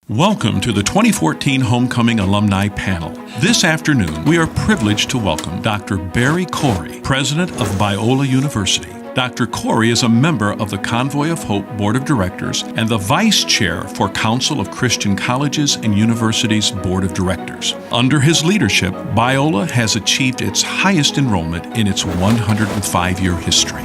Welcome to the 2014 Homecoming Alumni Panel. This afternoon, we are privileged to welcome Dr. Barry Corey, President of Biola University. Dr. Corey is a member of the Convoy of Hope Board of Directors and the Vice Chair for Council of Christian Colleges and Universities Board of Directors. Under his leadership, Biola has achieved its highest enrollment in its 105-year history.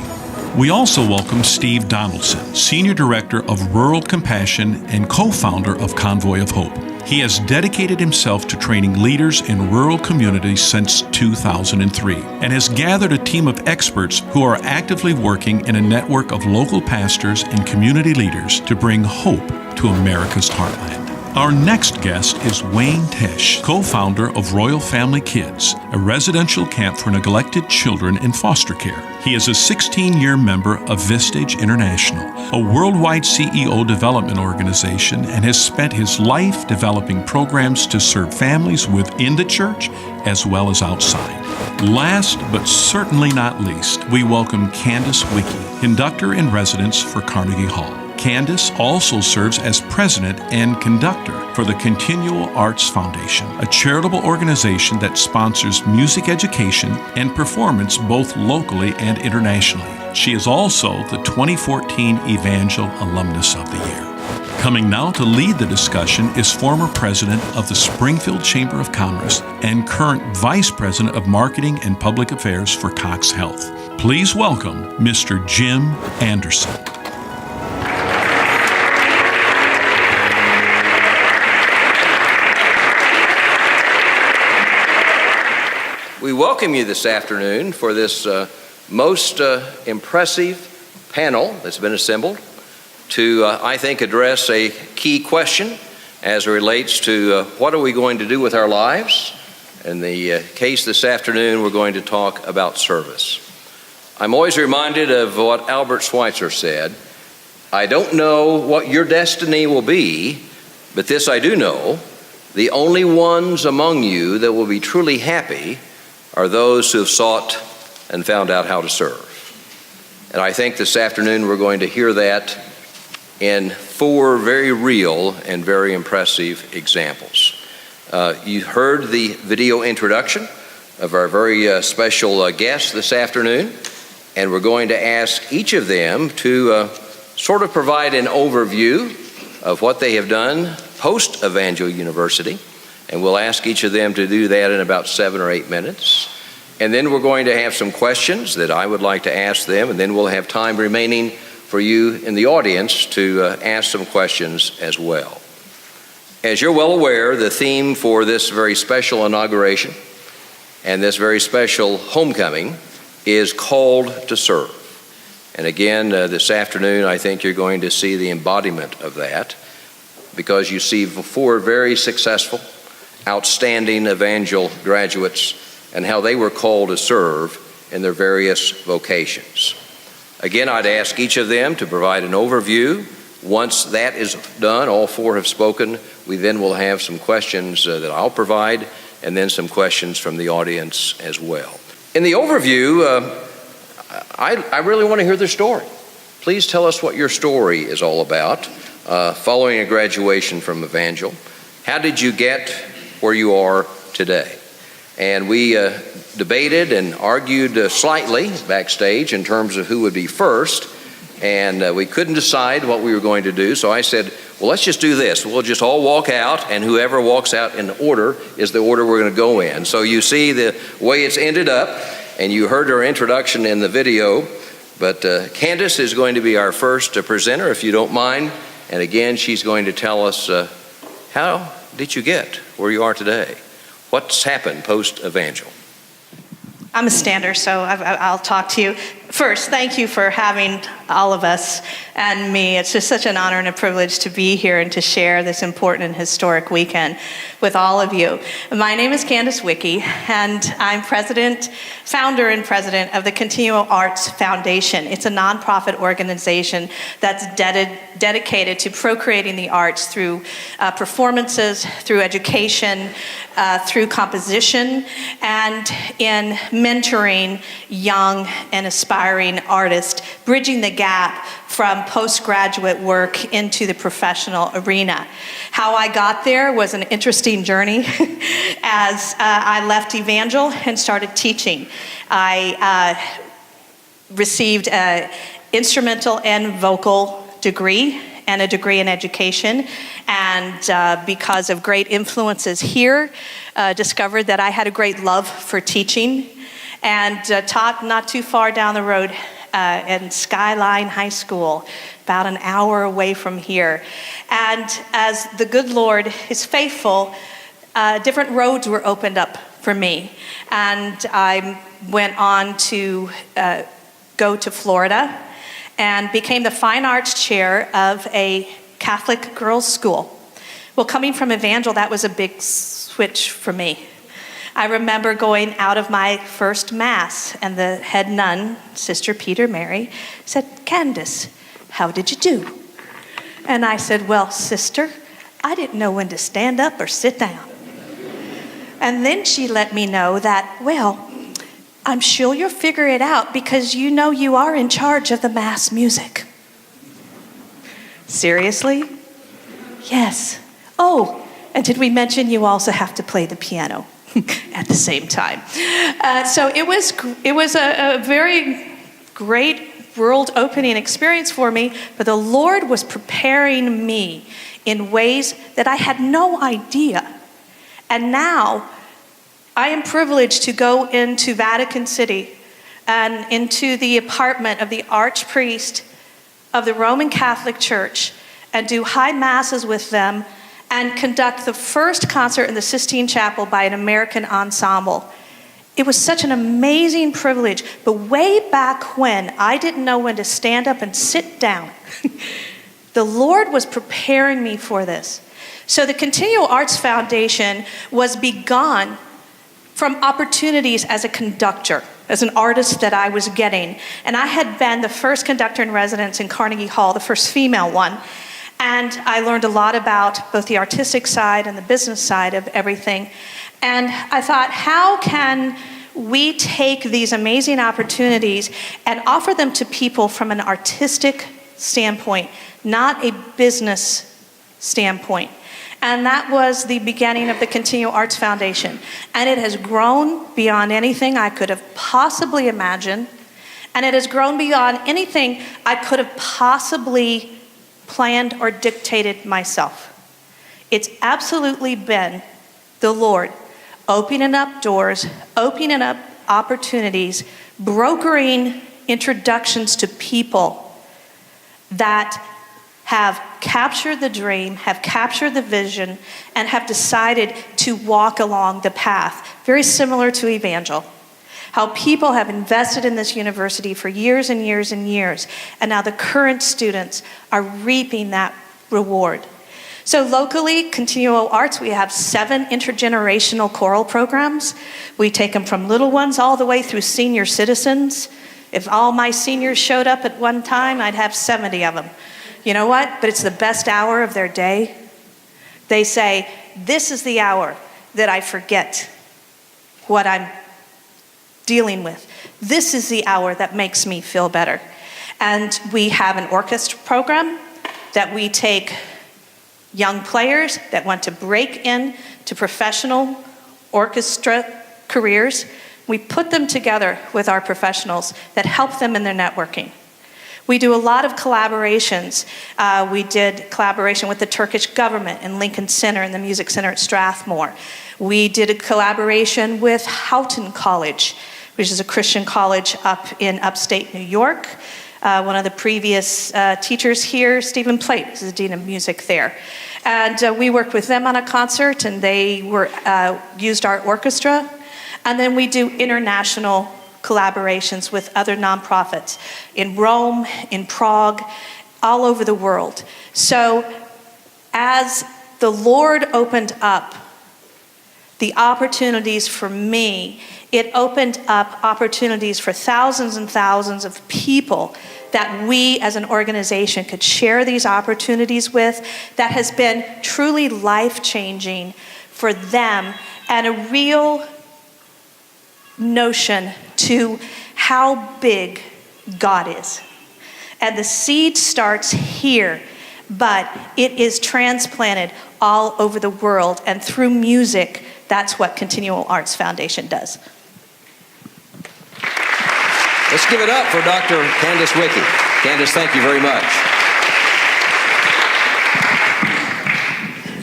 We also welcome Steve Donaldson, Senior Director of Rural Compassion and co-founder of Convoy of Hope. He has dedicated himself to training leaders in rural communities since 2003 and has gathered a team of experts who are actively working in a network of local pastors and community leaders to bring hope to America's heartland. Our next guest is Wayne Tesh, co-founder of Royal Family Kids, a residential camp for neglected children in foster care. He is a 16-year member of Vistage International, a worldwide CEO development organization, and has spent his life developing programs to serve families within the church as well as outside. Last but certainly not least, we welcome Candace Wicke, conductor in residence for Carnegie Hall. Candace also serves as president and conductor for the Continual Arts Foundation, a charitable organization that sponsors music education and performance both locally and internationally. She is also the 2014 Evangel Alumnus of the Year. Coming now to lead the discussion is former president of the Springfield Chamber of Commerce and current vice president of marketing and public affairs for Cox Health. Please welcome Mr. Jim Anderson. We welcome you this afternoon for this most impressive panel that's been assembled to, I think, address a key question as it relates to what are we going to do with our lives. In the case this afternoon, we're going to talk about service. I'm always reminded of what Albert Schweitzer said. I don't know what your destiny will be, but this I do know, the only ones among you that will be truly happy are those who have sought and found out how to serve. And I think this afternoon we're going to hear that in 4 very real and very impressive examples. You heard the video introduction of our very special guest this afternoon, and we're going to ask each of them to sort of provide an overview of what they have done post-Evangel University. And we'll ask each of them to do that in about 7 or 8 minutes. And then we're going to have some questions that I would like to ask them, and then we'll have time remaining for you in the audience to ask some questions as well. As you're well aware, the theme for this very special inauguration and this very special homecoming is Called to Serve. And again, this afternoon, I think you're going to see the embodiment of that, because you see 4 very successful, outstanding Evangel graduates and how they were called to serve in their various vocations. Again, I'd ask each of them to provide an overview. Once that is done, all 4 have spoken, we then will have some questions that I'll provide, and then some questions from the audience as well. In the overview, I really want to hear their story. Please tell us what your story is all about following a graduation from Evangel. How did you get where you are today? And we debated and argued slightly backstage in terms of who would be first, and we couldn't decide what we were going to do. So I said, well, let's just do this. We'll just all walk out, and whoever walks out in order is the order we're going to go in. So you see the way it's ended up, and you heard her introduction in the video, but Candace is going to be our first presenter, if you don't mind. And again, she's going to tell us how did you get where you are today? What's happened post-Evangel? I'm a stander, so I'll talk to you. First, thank you for having all of us and me. It's just such an honor and a privilege to be here and to share this important and historic weekend with all of you. My name is Candace Wicke, and I'm founder and president of the Continual Arts Foundation. It's a nonprofit organization that's dedicated to procreating the arts through performances, through education, through composition, and in mentoring young and aspiring aspiring artist, bridging the gap from postgraduate work into the professional arena. How I got there was an interesting journey as I left Evangel and started teaching. I received an instrumental and vocal degree and a degree in education, and because of great influences here, discovered that I had a great love for teaching, and taught not too far down the road in Skyline High School, about an hour away from here. And as the good Lord is faithful, different roads were opened up for me, and I went on to go to Florida and became the fine arts chair of a Catholic girls' school. Well, coming from Evangel, that was a big switch for me. I remember going out of my first Mass, and the head nun, Sister Peter Mary, said, "Candace, how did you do?" And I said, "Well, sister, I didn't know when to stand up or sit down." And then she let me know that, well, I'm sure you'll figure it out because you know you are in charge of the Mass music. Seriously? Yes. Oh, and did we mention you also have to play the piano at the same time? So it was a very great world-opening experience for me, but the Lord was preparing me in ways that I had no idea. And now I am privileged to go into Vatican City and into the apartment of the Archpriest of the Roman Catholic Church and do high masses with them and conduct the first concert in the Sistine Chapel by an American ensemble. It was such an amazing privilege, but way back when, I didn't know when to stand up and sit down. The Lord was preparing me for this. So the Continual Arts Foundation was begun from opportunities as a conductor, as an artist that I was getting. And I had been the first conductor in residence in Carnegie Hall, the first female one. And I learned a lot about both the artistic side and the business side of everything. And I thought, how can we take these amazing opportunities and offer them to people from an artistic standpoint, not a business standpoint? And that was the beginning of the Continual Arts Foundation. And it has grown beyond anything I could have possibly imagined. And it has grown beyond anything I could have possibly planned or dictated myself. It's absolutely been the Lord opening up doors, opening up opportunities, brokering introductions to people that have captured the dream, have captured the vision, and have decided to walk along the path. Very similar to Evangel. How people have invested in this university for years and years and years, and now the current students are reaping that reward. So locally, Continual Arts, we have 7 intergenerational choral programs. We take them from little ones all the way through senior citizens. If all my seniors showed up at one time, I'd have 70 of them. You know what? But it's the best hour of their day. They say, this is the hour that I forget what I'm dealing with. This is the hour that makes me feel better. And we have an orchestra program that we take young players that want to break in to professional orchestra careers. We put them together with our professionals that help them in their networking. We do a lot of collaborations. We did collaboration with the Turkish government in Lincoln Center and the Music Center at Strathmore. We did a collaboration with Houghton College, which is a Christian college up in upstate New York. One of the previous teachers here, Stephen Plate, is the Dean of Music there. And we worked with them on a concert, and they used our orchestra. And then we do international collaborations with other nonprofits in Rome, in Prague, all over the world. So as the Lord opened up the opportunities for me, it opened up opportunities for thousands and thousands of people that we as an organization could share these opportunities with, that has been truly life-changing for them, and a real notion to how big God is. And the seed starts here, but it is transplanted all over the world. And through music, that's what Continual Arts Foundation does. Let's give it up for Dr. Candace Wicke. Candace, thank you very much.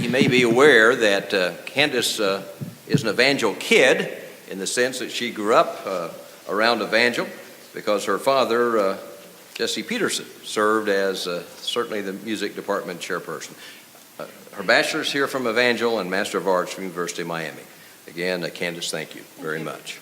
You may be aware that Candace is an Evangel kid in the sense that she grew up around Evangel because her father, Jesse Peterson, served as certainly the music department chairperson. Her bachelor's here from Evangel and Master of Arts from University of Miami. Again, Candace, thank you very much.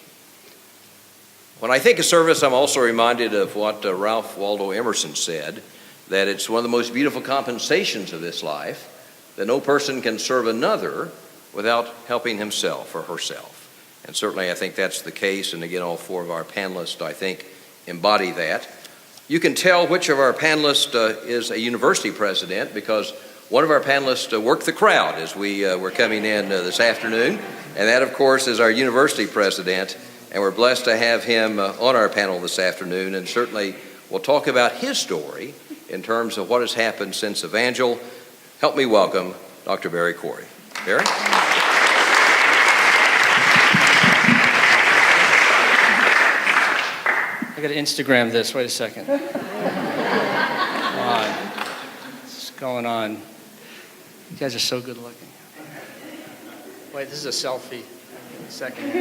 When I think of service, I'm also reminded of what Ralph Waldo Emerson said, that it's one of the most beautiful compensations of this life, that no person can serve another without helping himself or herself. And certainly I think that's the case, and again, all four of our panelists, I think, embody that. You can tell which of our panelists is a university president because one of our panelists worked the crowd as we were coming in this afternoon, and that, of course, is our university president, and we're blessed to have him on our panel this afternoon, and certainly we'll talk about his story in terms of what has happened since Evangel. Help me welcome Dr. Barry Corey. Barry? I got to Instagram this. Wait a second. Come on. What's going on? You guys are so good looking. Wait, this is a selfie. A second.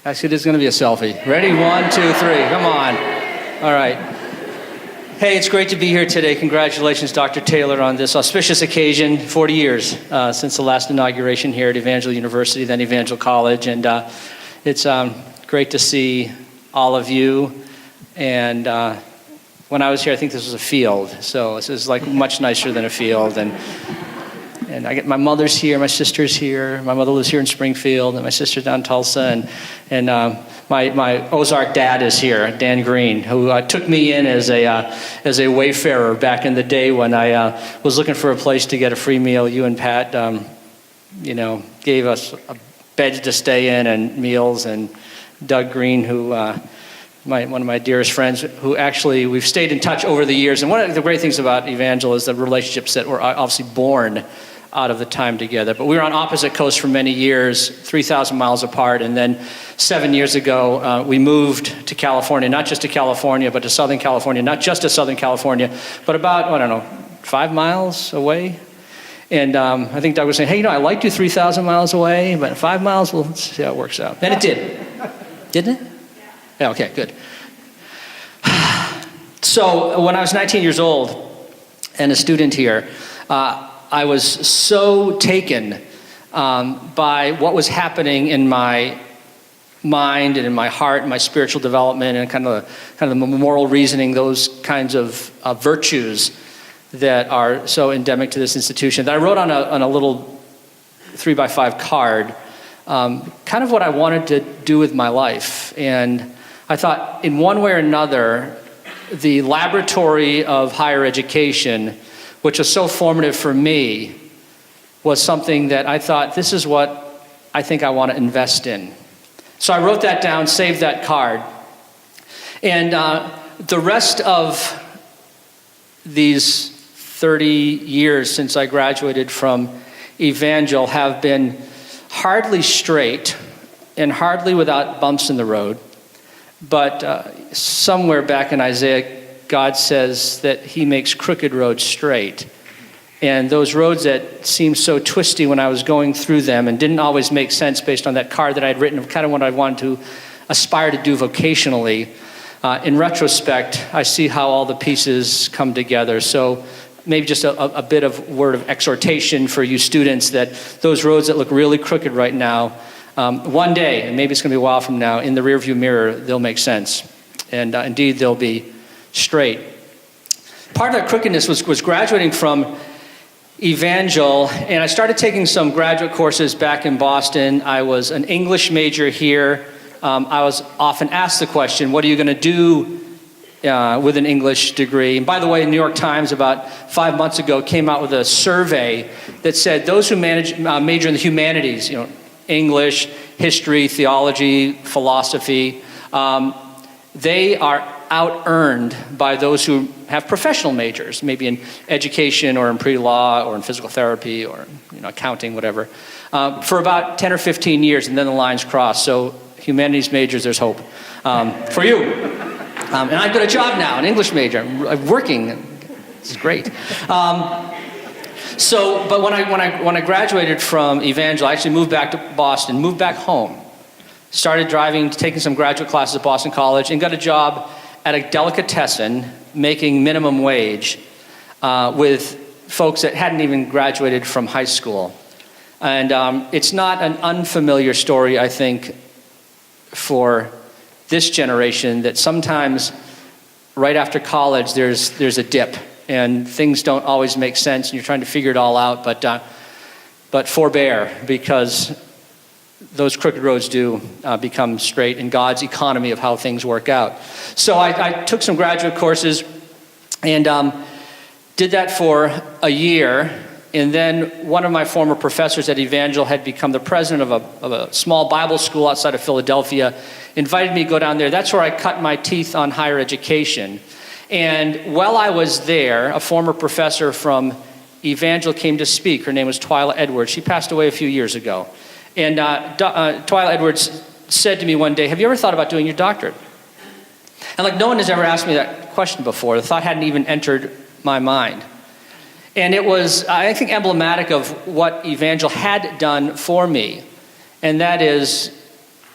Actually, this is going to be a selfie. Ready? 1, 2, 3. Come on. All right. Hey, it's great to be here today. Congratulations, Dr. Taylor, on this auspicious occasion. 40 years since the last inauguration here at Evangel University, then Evangel College. And it's great to see all of you. And when I was here, I think this was a field. So this is like much nicer than a field. And I get my mother's here, my sister's here. My mother lives here in Springfield, and my sister's down in Tulsa. And my Ozark dad is here, Dan Green, who took me in as a wayfarer back in the day when I was looking for a place to get a free meal. You and Pat, gave us a bed to stay in and meals. And Doug Green, who one of my dearest friends, who actually we've stayed in touch over the years. And one of the great things about Evangel is the relationships that were obviously born out of the time together. But we were on opposite coasts for many years, 3,000 miles apart. And then 7 years ago, we moved to California, not just to California, but to Southern California, not just to Southern California, but about, 5 miles away. And I think Doug was saying, hey, I like you 3,000 miles away, but 5 miles, we'll see how it works out. And it did. Didn't it? Yeah, okay, good. So when I was 19 years old and a student here, I was so taken by what was happening in my mind and in my heart and my spiritual development and kind of the moral reasoning, those kinds of virtues that are so endemic to this institution, that I wrote on a little 3x5 card kind of what I wanted to do with my life. And I thought, in one way or another, the laboratory of higher education, which was so formative for me, was something that I thought, this is what I think I want to invest in. So I wrote that down, saved that card. And the rest of these 30 years since I graduated from Evangel have been hardly straight and hardly without bumps in the road. But somewhere back in Isaiah, God says that he makes crooked roads straight. And those roads that seemed so twisty when I was going through them and didn't always make sense based on that card that I'd written of kind of what I wanted to aspire to do vocationally, in retrospect, I see how all the pieces come together. So maybe just a bit of word of exhortation for you students, that those roads that look really crooked right now, one day, and maybe it's going to be a while from now, in the rearview mirror, they'll make sense. And indeed, they'll be straight. Part of that crookedness was graduating from Evangel, and I started taking some graduate courses back in Boston. I was an English major here. I was often asked the question, what are you going to do with an English degree? And by the way, the New York Times about 5 months ago came out with a survey that said those who major in the humanities, English, history, theology, philosophy. They are out-earned by those who have professional majors, maybe in education or in pre-law or in physical therapy or accounting, whatever, for about 10 or 15 years, and then the lines cross. So humanities majors, there's hope for you. And I've got a job now, an English major. I'm working. This is great. But when I graduated from Evangel, I actually moved back to Boston, moved back home, started driving, taking some graduate classes at Boston College, and got a job at a delicatessen making minimum wage with folks that hadn't even graduated from high school. And it's not an unfamiliar story, I think, for this generation, that sometimes right after college there's a dip and things don't always make sense and you're trying to figure it all out, but forbear, because those crooked roads do become straight in God's economy of how things work out. So I took some graduate courses and did that for a year. And then one of my former professors at Evangel had become the president of a small Bible school outside of Philadelphia, invited me to go down there. That's where I cut my teeth on higher education. And while I was there, a former professor from Evangel came to speak. Her name was Twyla Edwards. She passed away a few years ago. And Twyla Edwards said to me one day, "Have you ever thought about doing your doctorate?" And no one has ever asked me that question before. The thought hadn't even entered my mind. And it was, I think, emblematic of what Evangel had done for me. And that is,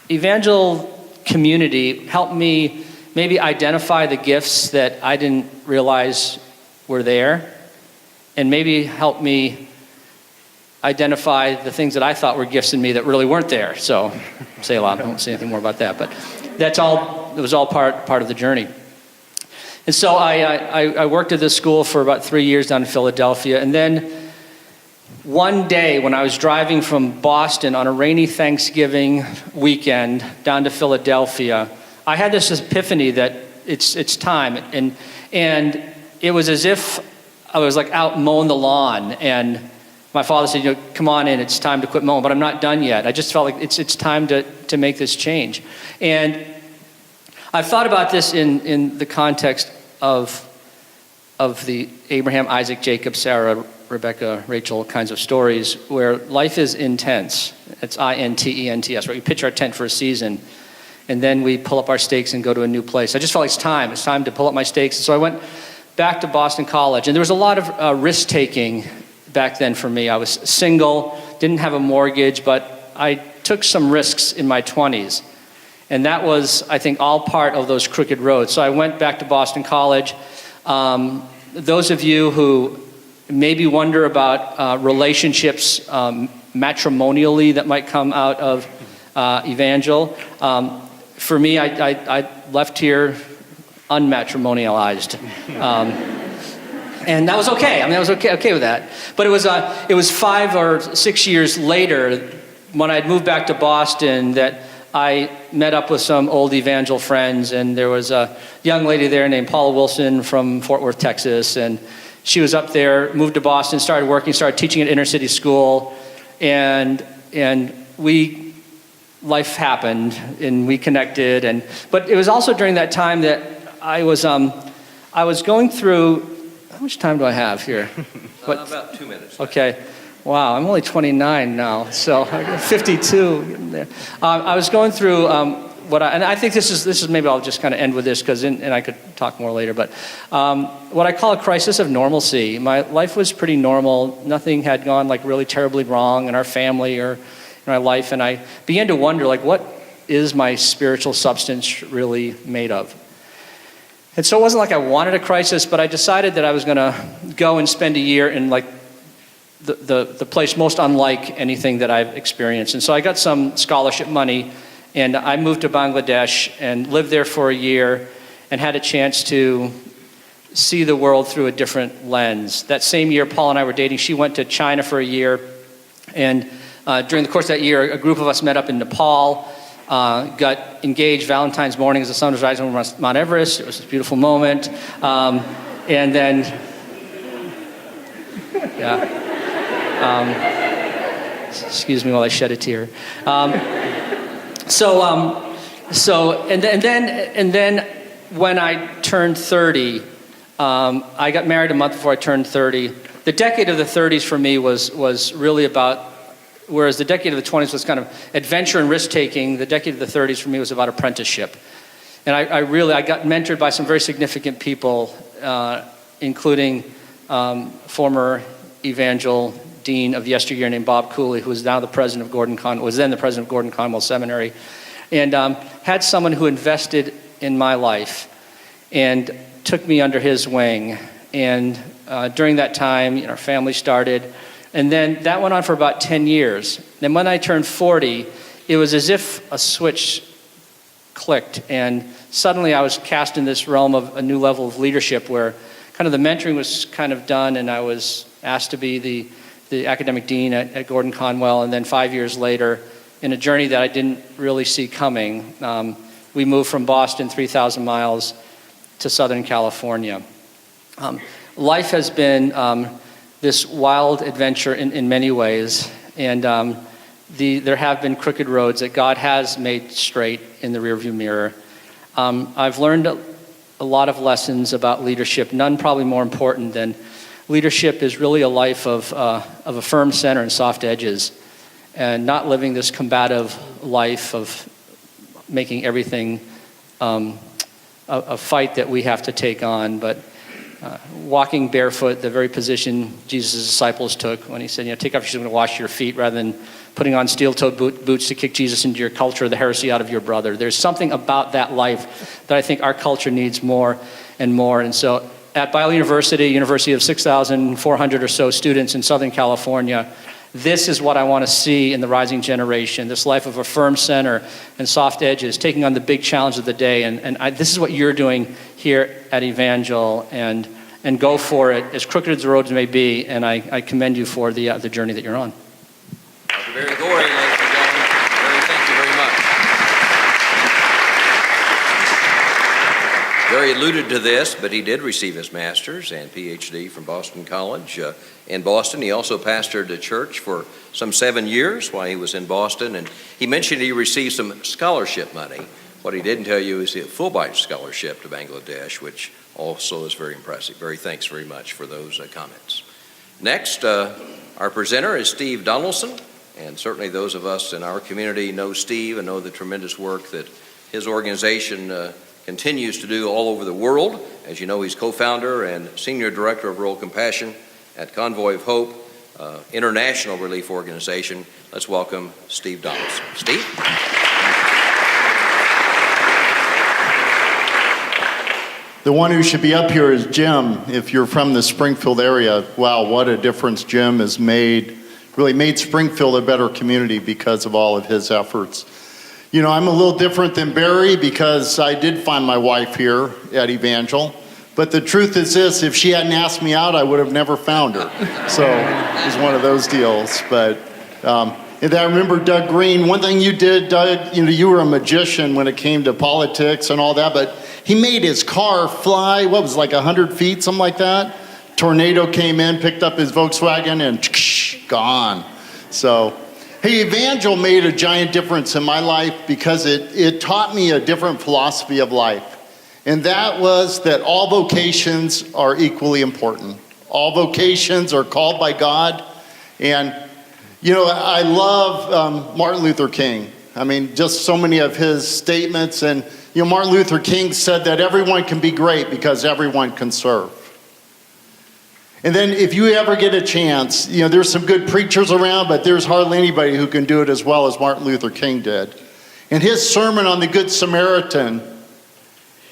Evangel community helped me maybe identify the gifts that I didn't realize were there, and maybe helped me identify the things that I thought were gifts in me that really weren't there. So, say a lot. I won't say anything more about that. But it was all part of the journey. And so I worked at this school for about 3 years down in Philadelphia. And then one day when I was driving from Boston on a rainy Thanksgiving weekend down to Philadelphia, I had this epiphany that it's time. And it was as if I was out mowing the lawn, and my father said, "Come on in, it's time to quit mowing," but I'm not done yet. I just felt like it's time to make this change. And I've thought about this in the context of the Abraham, Isaac, Jacob, Sarah, Rebecca, Rachel kinds of stories where life is intense. It's INTENTS, right? We pitch our tent for a season, and then we pull up our stakes and go to a new place. I just felt like it's time to pull up my stakes. So I went back to Boston College, and there was a lot of risk-taking back then for me. I was single, didn't have a mortgage, but I took some risks in my 20s. And that was, I think, all part of those crooked roads. So I went back to Boston College. Those of you who maybe wonder about relationships matrimonially that might come out of Evangel, for me, I left here unmatrimonialized. And that was okay. I was okay with that. But it was 5 or 6 years later, when I'd moved back to Boston, that I met up with some old Evangel friends, and there was a young lady there named Paula Wilson from Fort Worth, Texas, and she was up there, moved to Boston, started working, started teaching at inner city school, and life happened, and we connected, but it was also during that time that I was going through. How much time do I have here? About 2 minutes. Okay. Wow, I'm only 29 now, so I got 52. I was going through and I think this is maybe I'll just kind of end with this, and I could talk more later, but what I call a crisis of normalcy. My life was pretty normal. Nothing had gone really terribly wrong in our family or in my life, and I began to wonder, what is my spiritual substance really made of? And so it wasn't like I wanted a crisis, but I decided that I was going to go and spend a year in the place most unlike anything that I've experienced. And so I got some scholarship money, and I moved to Bangladesh and lived there for a year and had a chance to see the world through a different lens. That same year, Paul and I were dating. She went to China for a year, and during the course of that year, a group of us met up in Nepal, got engaged Valentine's morning as the sun was rising over Mount Everest. It was a beautiful moment. And then, excuse me while I shed a tear. And then when I turned 30, I got married a month before I turned 30. The decade of the 30s for me was really about, whereas the decade of the 20s was kind of adventure and risk-taking, the decade of the 30s for me was about apprenticeship. And I got mentored by some very significant people, including former Evangel dean of yesteryear named Bob Cooley, who is now the president of was then the president of Gordon Conwell Seminary, and had someone who invested in my life and took me under his wing. And during that time, our family started, and then that went on for about 10 years. Then when I turned 40, it was as if a switch clicked, and suddenly I was cast in this realm of a new level of leadership where kind of the mentoring was kind of done, and I was asked to be the academic dean at Gordon Conwell. And then 5 years later, in a journey that I didn't really see coming, we moved from Boston 3,000 miles to Southern California. Life has been this wild adventure in many ways, and there have been crooked roads that God has made straight in the rearview mirror. I've learned a lot of lessons about leadership, none probably more important than leadership is really a life of a firm center and soft edges, and not living this combative life of making everything a fight that we have to take on, but walking barefoot, the very position Jesus' disciples took when he said, take off your shoes and wash your feet, rather than putting on steel-toed boots to kick Jesus into your culture, the heresy out of your brother. There's something about that life that I think our culture needs more and more. And so at Biola University of 6,400 or so students in Southern California, this is what I want to see in the rising generation, this life of a firm center and soft edges, taking on the big challenge of the day. And this is what you're doing here at Evangel, and go for it, as crooked as the roads may be, and I commend you for the journey that you're on. Dr. Barry Gorey, ladies and gentlemen. Barry, thank you very much. Barry alluded to this, but he did receive his master's and PhD from Boston College in Boston. He also pastored a church for some 7 years while he was in Boston, and he mentioned he received some scholarship money. What he didn't tell you is a Fulbright scholarship to Bangladesh, which also is very impressive. Barry, thanks very much for those comments. Next, our presenter is Steve Donaldson, and certainly those of us in our community know Steve and know the tremendous work that his organization continues to do all over the world. As you know, he's co-founder and senior director of Rural Compassion at Convoy of Hope, international relief organization. Let's welcome Steve Donaldson. Steve? The one who should be up here is Jim. If you're from the Springfield area, wow, what a difference Jim has made. Really made Springfield a better community because of all of his efforts. I'm a little different than Barry because I did find my wife here at Evangel. But the truth is this, if she hadn't asked me out, I would have never found her. So it was one of those deals. But and I remember Doug Green. One thing you did, Doug, you were a magician when it came to politics and all that, but he made his car fly, 100 feet, something like that? Tornado came in, picked up his Volkswagen, and gone. So, hey, Evangel made a giant difference in my life because it taught me a different philosophy of life. And that was that all vocations are equally important. All vocations are called by God. And, I love Martin Luther King. I mean, just so many of his statements. And, Martin Luther King said that everyone can be great because everyone can serve. And then if you ever get a chance, there's some good preachers around, but there's hardly anybody who can do it as well as Martin Luther King did. In his sermon on the Good Samaritan,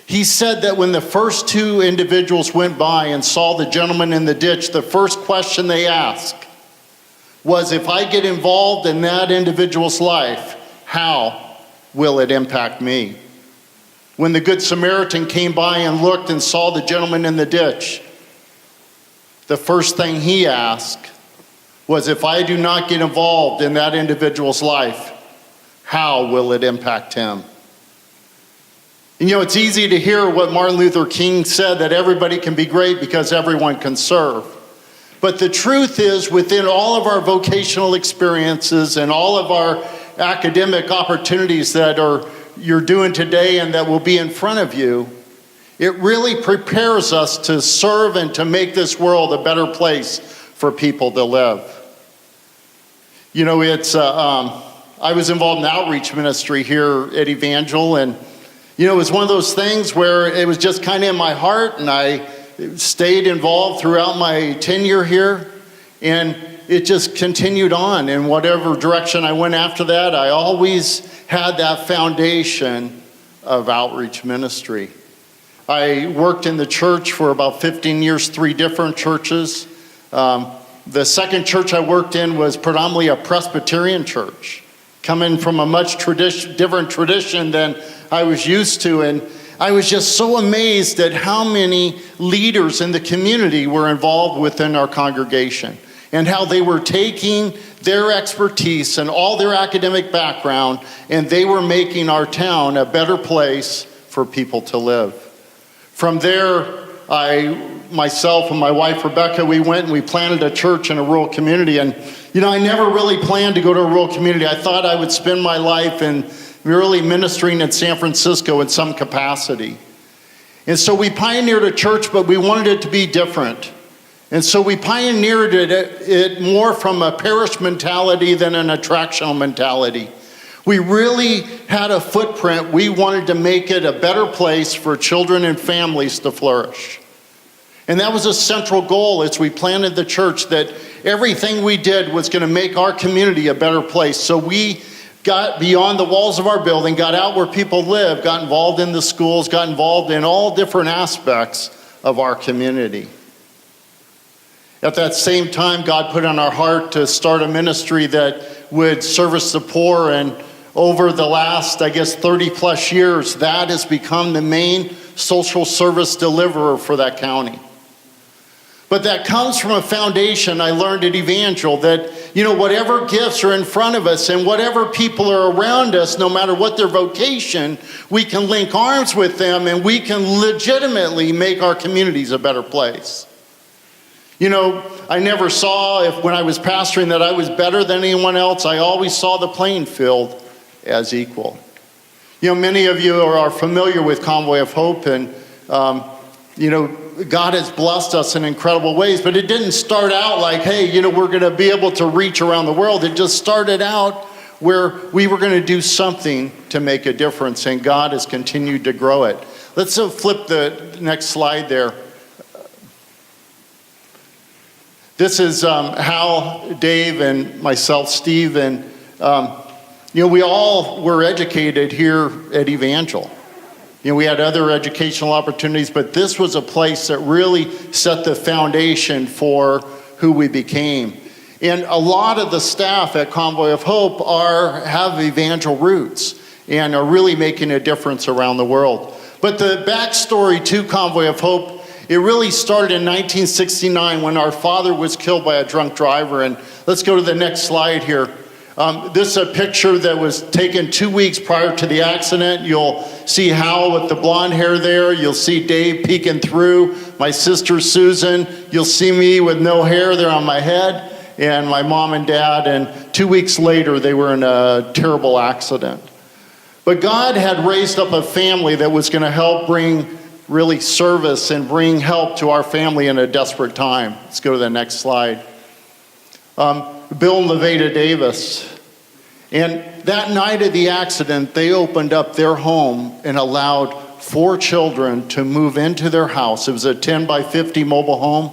he said that when the first two individuals went by and saw the gentleman in the ditch, the first question they asked was, if I get involved in that individual's life, how will it impact me? When the Good Samaritan came by and looked and saw the gentleman in the ditch, the first thing he asked was, if I do not get involved in that individual's life, how will it impact him? And it's easy to hear what Martin Luther King said, that everybody can be great because everyone can serve. But the truth is, within all of our vocational experiences and all of our academic opportunities that you're doing today and that will be in front of you, it really prepares us to serve and to make this world a better place for people to live. You know, I was involved in outreach ministry here at Evangel, and you know, it was one of those things where it was just kind of in my heart, and I stayed involved throughout my tenure here, and it just continued on. In whatever direction I went after that, I always had that foundation of outreach ministry. I worked in the church for about 15 years, 3 different churches. The second church I worked in was predominantly a Presbyterian church, coming from a much different tradition than I was used to. And I was just so amazed at how many leaders in the community were involved within our congregation and how they were taking their expertise and all their academic background, and they were making our town a better place for people to live. From there, myself and my wife Rebecca, we went and we planted a church in a rural community. And you know, I never really planned to go to a rural community. I thought I would spend my life in really ministering in San Francisco in some capacity. And so we pioneered a church, but we wanted it to be different. And so we pioneered it more from a parish mentality than an attractional mentality. We really had a footprint. We wanted to make it a better place for children and families to flourish. And that was a central goal as we planted the church, that everything we did was going to make our community a better place. So we got beyond the walls of our building, got out where people live, got involved in the schools, got involved in all different aspects of our community. At that same time, God put on our heart to start a ministry that would service the poor, and over the last, 30 plus years, that has become the main social service deliverer for that county. But that comes from a foundation I learned at Evangel, that, you know, whatever gifts are in front of us and whatever people are around us, no matter what their vocation, we can link arms with them and we can legitimately make our communities a better place. You know, I never saw, when I was pastoring, that I was better than anyone else. I always saw the playing field as equal. You know, many of you are familiar with Convoy of Hope, and, you know, God has blessed us in incredible ways, but it didn't start out like, hey, you know, we're going to be able to reach around the world. It just started out where we were going to do something to make a difference, and God has continued to grow it. Let's flip the next slide there. This is how Dave and myself, Steve, and you know, we all were educated here at Evangel. You know, we had other educational opportunities, but this was a place that really set the foundation for who we became. And a lot of the staff at Convoy of Hope have Evangel roots and are really making a difference around the world. But the backstory to Convoy of Hope, it really started in 1969 when our father was killed by a drunk driver. And let's go to the next slide here. This is a picture that was taken 2 weeks prior to the accident. You'll see Hal with the blonde hair there. You'll see Dave peeking through. My sister Susan. You'll see me with no hair there on my head. And my mom and dad. And 2 weeks later, they were in a terrible accident. But God had raised up a family that was going to help bring really service and bring help to our family in a desperate time. Let's go to the next slide. Bill and Levada Davis. And that night of the accident, they opened up their home and allowed 4 children to move into their house. It was a 10 by 50 mobile home.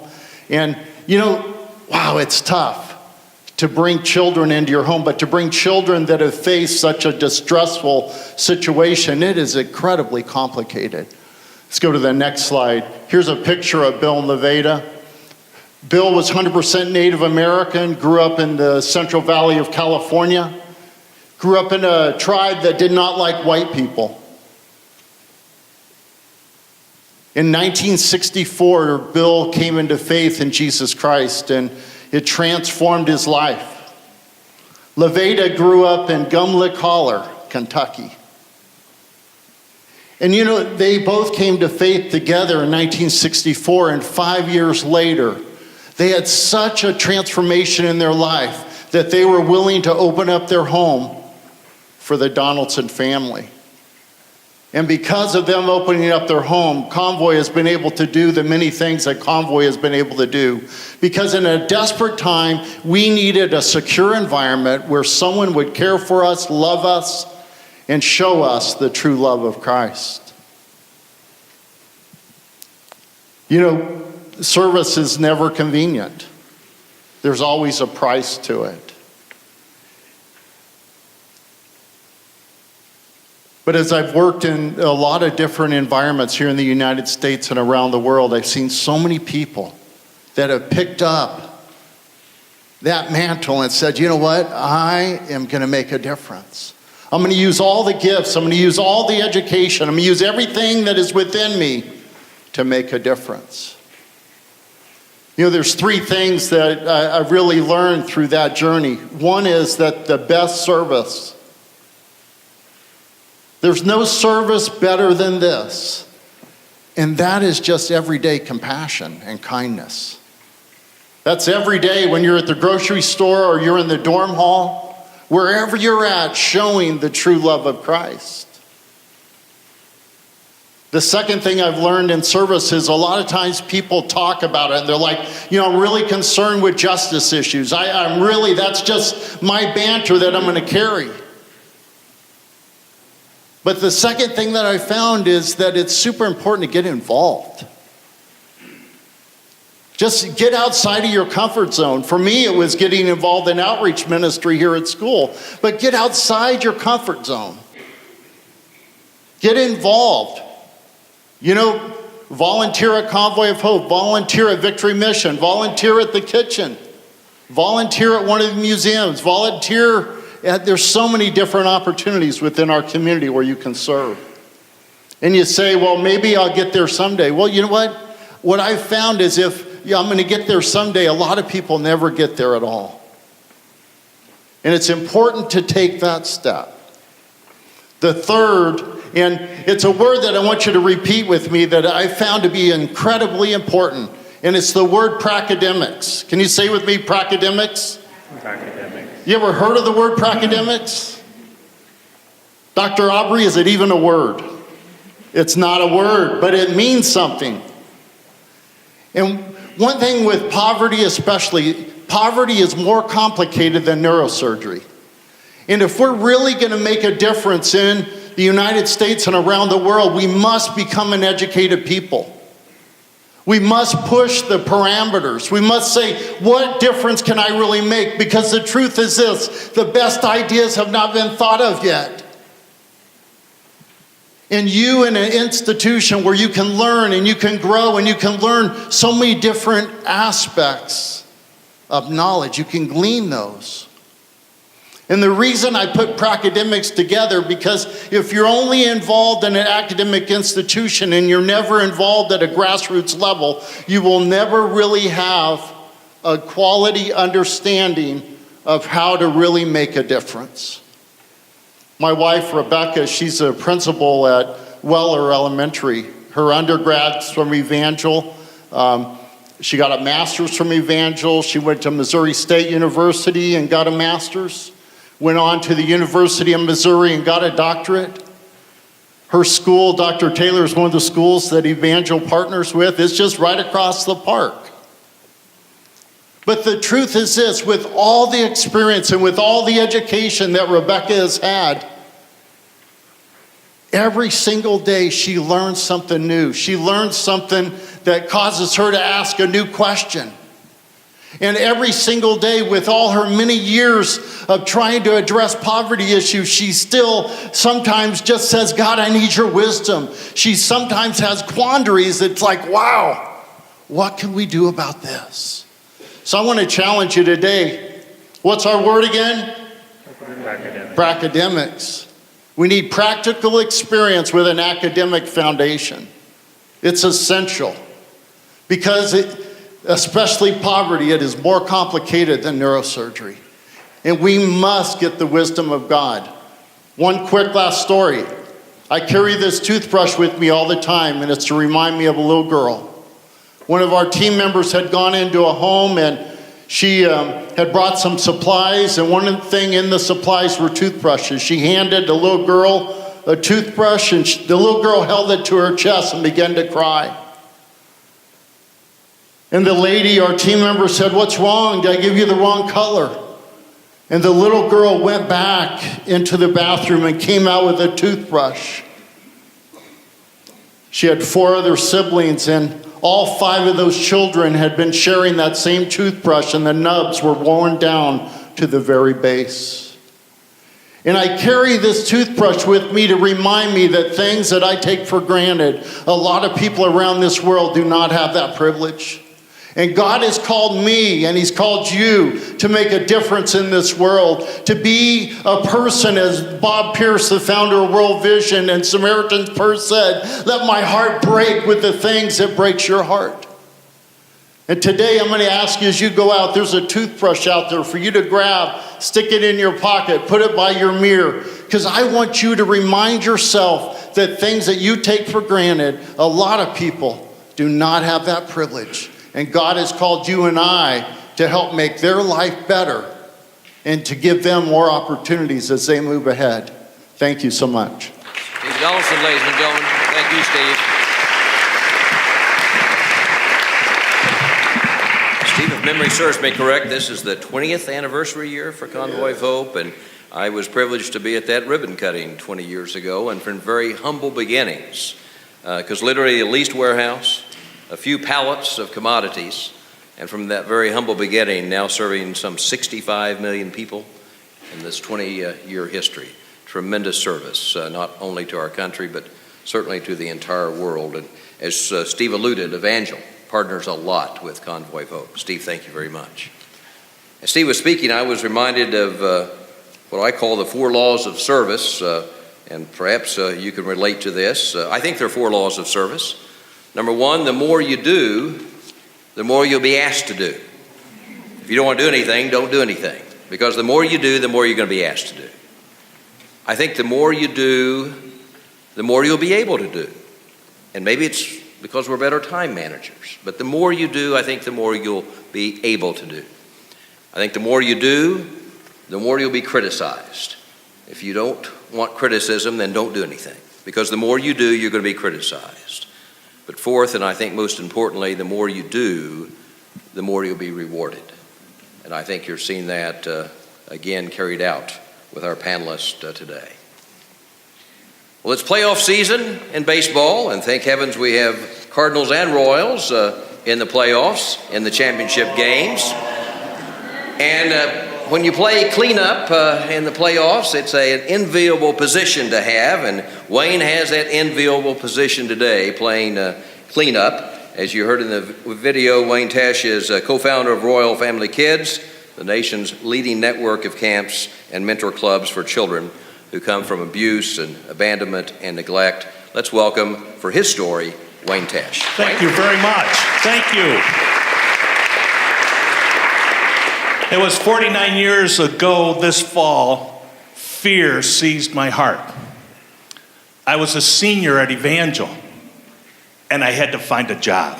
And, you know, wow, it's tough to bring children into your home, but to bring children that have faced such a distressful situation, it is incredibly complicated. Let's go to the next slide. Here's a picture of Bill and Levada. Bill was 100% Native American, grew up in the Central Valley of California, grew up in a tribe that did not like white people. In 1964, Bill came into faith in Jesus Christ, and it transformed his life. Levada grew up in Gumlick Holler, Kentucky. And you know, they both came to faith together in 1964, and 5 years later, they had such a transformation in their life that they were willing to open up their home for the Donaldson family. And because of them opening up their home, Convoy has been able to do the many things that Convoy has been able to do. Because in a desperate time, we needed a secure environment where someone would care for us, love us, and show us the true love of Christ. You know, service is never convenient. There's always a price to it. But as I've worked in a lot of different environments here in the United States and around the world, I've seen so many people that have picked up that mantle and said, you know what, I am going to make a difference. I'm going to use all the gifts, I'm going to use all the education, I'm going to use everything that is within me to make a difference. You know, there's three things that I've really learned through that journey. One is that the best service, there's no service better than this. And that is just everyday compassion and kindness. That's every day when you're at the grocery store or you're in the dorm hall, wherever you're at, showing the true love of Christ. The second thing I've learned in service is a lot of times people talk about it and they're like, you know, I'm really concerned with justice issues. That's just my banter that I'm going to carry. But the second thing that I found is that it's super important to get involved. Just get outside of your comfort zone. For me, it was getting involved in outreach ministry here at school. But get outside your comfort zone. Get involved. You know, volunteer at Convoy of Hope, volunteer at Victory Mission, volunteer at the kitchen, volunteer at one of the museums, volunteer. There's so many different opportunities within our community where you can serve. And you say, well, maybe I'll get there someday. Well, you know what? What I've found is I'm going to get there someday, a lot of people never get there at all. And it's important to take that step. The third, and it's a word that I want you to repeat with me that I found to be incredibly important, and it's the word pracademics. Can you say with me, pracademics? Pracademics. You ever heard of the word pracademics? Dr. Aubrey, is it even a word? It's not a word, but it means something. And one thing with poverty especially, poverty is more complicated than neurosurgery. And if we're really going to make a difference in the United States and around the world, we must become an educated people. We must push the parameters. We must say, what difference can I really make? Because the truth is this, the best ideas have not been thought of yet. And you in an institution where you can learn and you can grow and you can learn so many different aspects of knowledge, you can glean those. And the reason I put pracademics together, because if you're only involved in an academic institution and you're never involved at a grassroots level, you will never really have a quality understanding of how to really make a difference. My wife, Rebecca, she's a principal at Weller Elementary. Her undergrad's from Evangel. She got a master's from Evangel. She went to Missouri State University and got a master's. Went on to the University of Missouri and got a doctorate. Her school, Dr. Taylor, is one of the schools that Evangel partners with. It's just right across the park. But the truth is this, with all the experience and with all the education that Rebecca has had, every single day she learns something new. She learns something that causes her to ask a new question. And every single day, with all her many years of trying to address poverty issues, she still sometimes just says, God, I need your wisdom. She sometimes has quandaries that's like, wow, what can we do about this? So I want to challenge you today. What's our word again? Pracademics. We need practical experience with an academic foundation. It's essential. Because especially poverty, it is more complicated than neurosurgery. And we must get the wisdom of God. One quick last story. I carry this toothbrush with me all the time, and it's to remind me of a little girl. One of our team members had gone into a home, and She had brought some supplies, and one thing in the supplies were toothbrushes. She handed the little girl a toothbrush, and the little girl held it to her chest and began to cry. And the lady, our team member, said, "What's wrong? Did I give you the wrong color?" And the little girl went back into the bathroom and came out with a toothbrush. She had 4 other siblings, and all 5 of those children had been sharing that same toothbrush, and the nubs were worn down to the very base. And I carry this toothbrush with me to remind me that things that I take for granted, a lot of people around this world do not have that privilege. And God has called me, and He's called you to make a difference in this world, to be a person, as Bob Pierce, the founder of World Vision and Samaritan's Purse said, "Let my heart break with the things that breaks your heart." And today I'm going to ask you, as you go out, there's a toothbrush out there for you to grab, stick it in your pocket, put it by your mirror, because I want you to remind yourself that things that you take for granted, a lot of people do not have that privilege. And God has called you and I to help make their life better and to give them more opportunities as they move ahead. Thank you so much. Steve Donaldson, ladies and gentlemen. Thank you, Steve. Steve, if memory serves me correct, this is the 20th anniversary year for Convoy of Hope, and I was privileged to be at that ribbon cutting 20 years ago, and from very humble beginnings, because literally a leased warehouse, a few pallets of commodities, and from that very humble beginning, now serving some 65 million people in this 20-year history. Tremendous service, not only to our country, but certainly to the entire world. And as Steve alluded, Evangel partners a lot with Convoy of Hope. Steve, thank you very much. As Steve was speaking, I was reminded of what I call the 4 laws of service, and perhaps you can relate to this. I think there are 4 laws of service. Number 1, the more you do, the more you'll be asked to do. If you don't want to do anything, don't do anything. Because the more you do, the more you're going to be asked to do. I think the more you do, the more you'll be able to do. And maybe it's because we're better time managers. But the more you do, I think the more you'll be able to do. I think the more you do, the more you'll be criticized. If you don't want criticism, then don't do anything. Because the more you do, you're going to be criticized. But 4th, and I think most importantly, the more you do, the more you'll be rewarded. And I think you're seeing that again carried out with our panelists today. Well, it's playoff season in baseball, and thank heavens we have Cardinals and Royals in the playoffs, in the championship games. And when you play cleanup in the playoffs, it's an enviable position to have, and Wayne has that enviable position today, playing cleanup. As you heard in the video, Wayne Tesh is a co-founder of Royal Family Kids, the nation's leading network of camps and mentor clubs for children who come from abuse and abandonment and neglect. Let's welcome, for his story, Wayne Tesh. Thank you very much. Thank you. It was 49 years ago this fall, fear seized my heart. I was a senior at Evangel, and I had to find a job.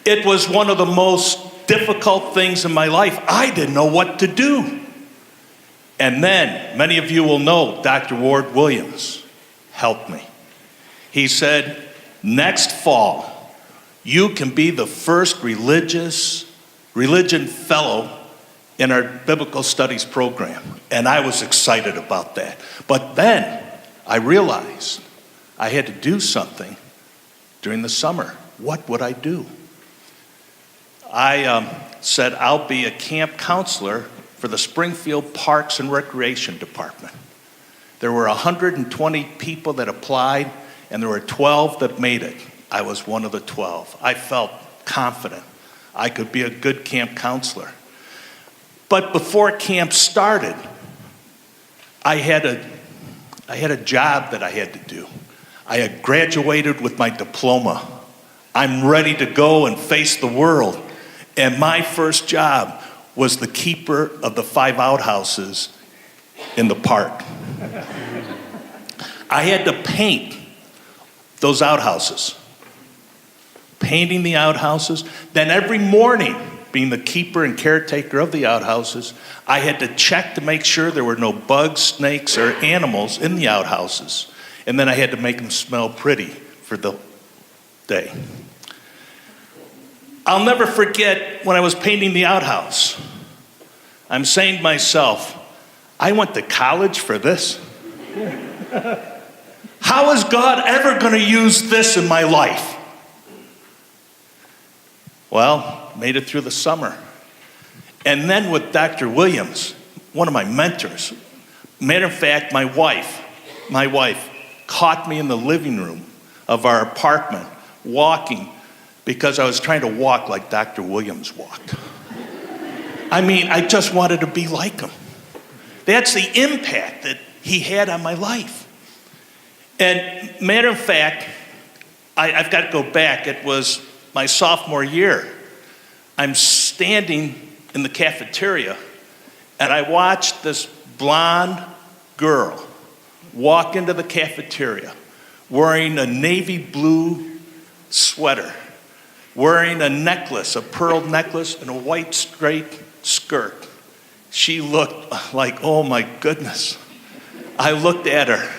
It was one of the most difficult things in my life. I didn't know what to do. And then, many of you will know, Dr. Ward Williams helped me. He said, next fall, you can be the first religion fellow in our biblical studies program. And I was excited about that. But then I realized I had to do something during the summer. What would I do? I said, I'll be a camp counselor for the Springfield Parks and Recreation Department. There were 120 people that applied, and there were 12 that made it. I was one of the 12. I felt confident I could be a good camp counselor. But before camp started, I had a job that I had to do. I had graduated with my diploma. I'm ready to go and face the world. And my first job was the keeper of the 5 outhouses in the park. I had to paint those outhouses. Painting the outhouses. Then every morning being the keeper and caretaker of the outhouses, I had to check to make sure there were no bugs, snakes, or animals in the outhouses. And then I had to make them smell pretty for the day. I'll never forget when I was painting the outhouse. I'm saying to myself, I went to college for this? How is God ever going to use this in my life? Well, made it through the summer. And then with Dr. Williams, one of my mentors, matter of fact, my wife caught me in the living room of our apartment walking because I was trying to walk like Dr. Williams walked. I mean, I just wanted to be like him. That's the impact that he had on my life. And matter of fact, I've got to go back. It was my sophomore year. I'm standing in the cafeteria, and I watched this blonde girl walk into the cafeteria wearing a navy blue sweater, wearing a necklace, a pearl necklace, and a white straight skirt. She looked like, oh my goodness. I looked at her,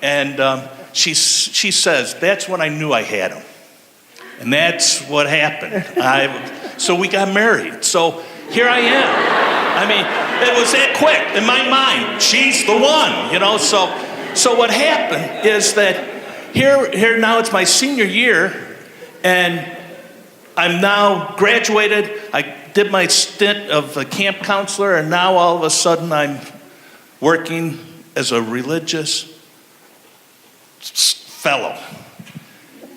and she says, that's when I knew I had him. And that's what happened. So we got married. So here I am. I mean, it was that quick in my mind. She's the one, you know. So what happened is that here now it's my senior year, and I'm now graduated. I did my stint of a camp counselor, and now all of a sudden I'm working as a religious fellow.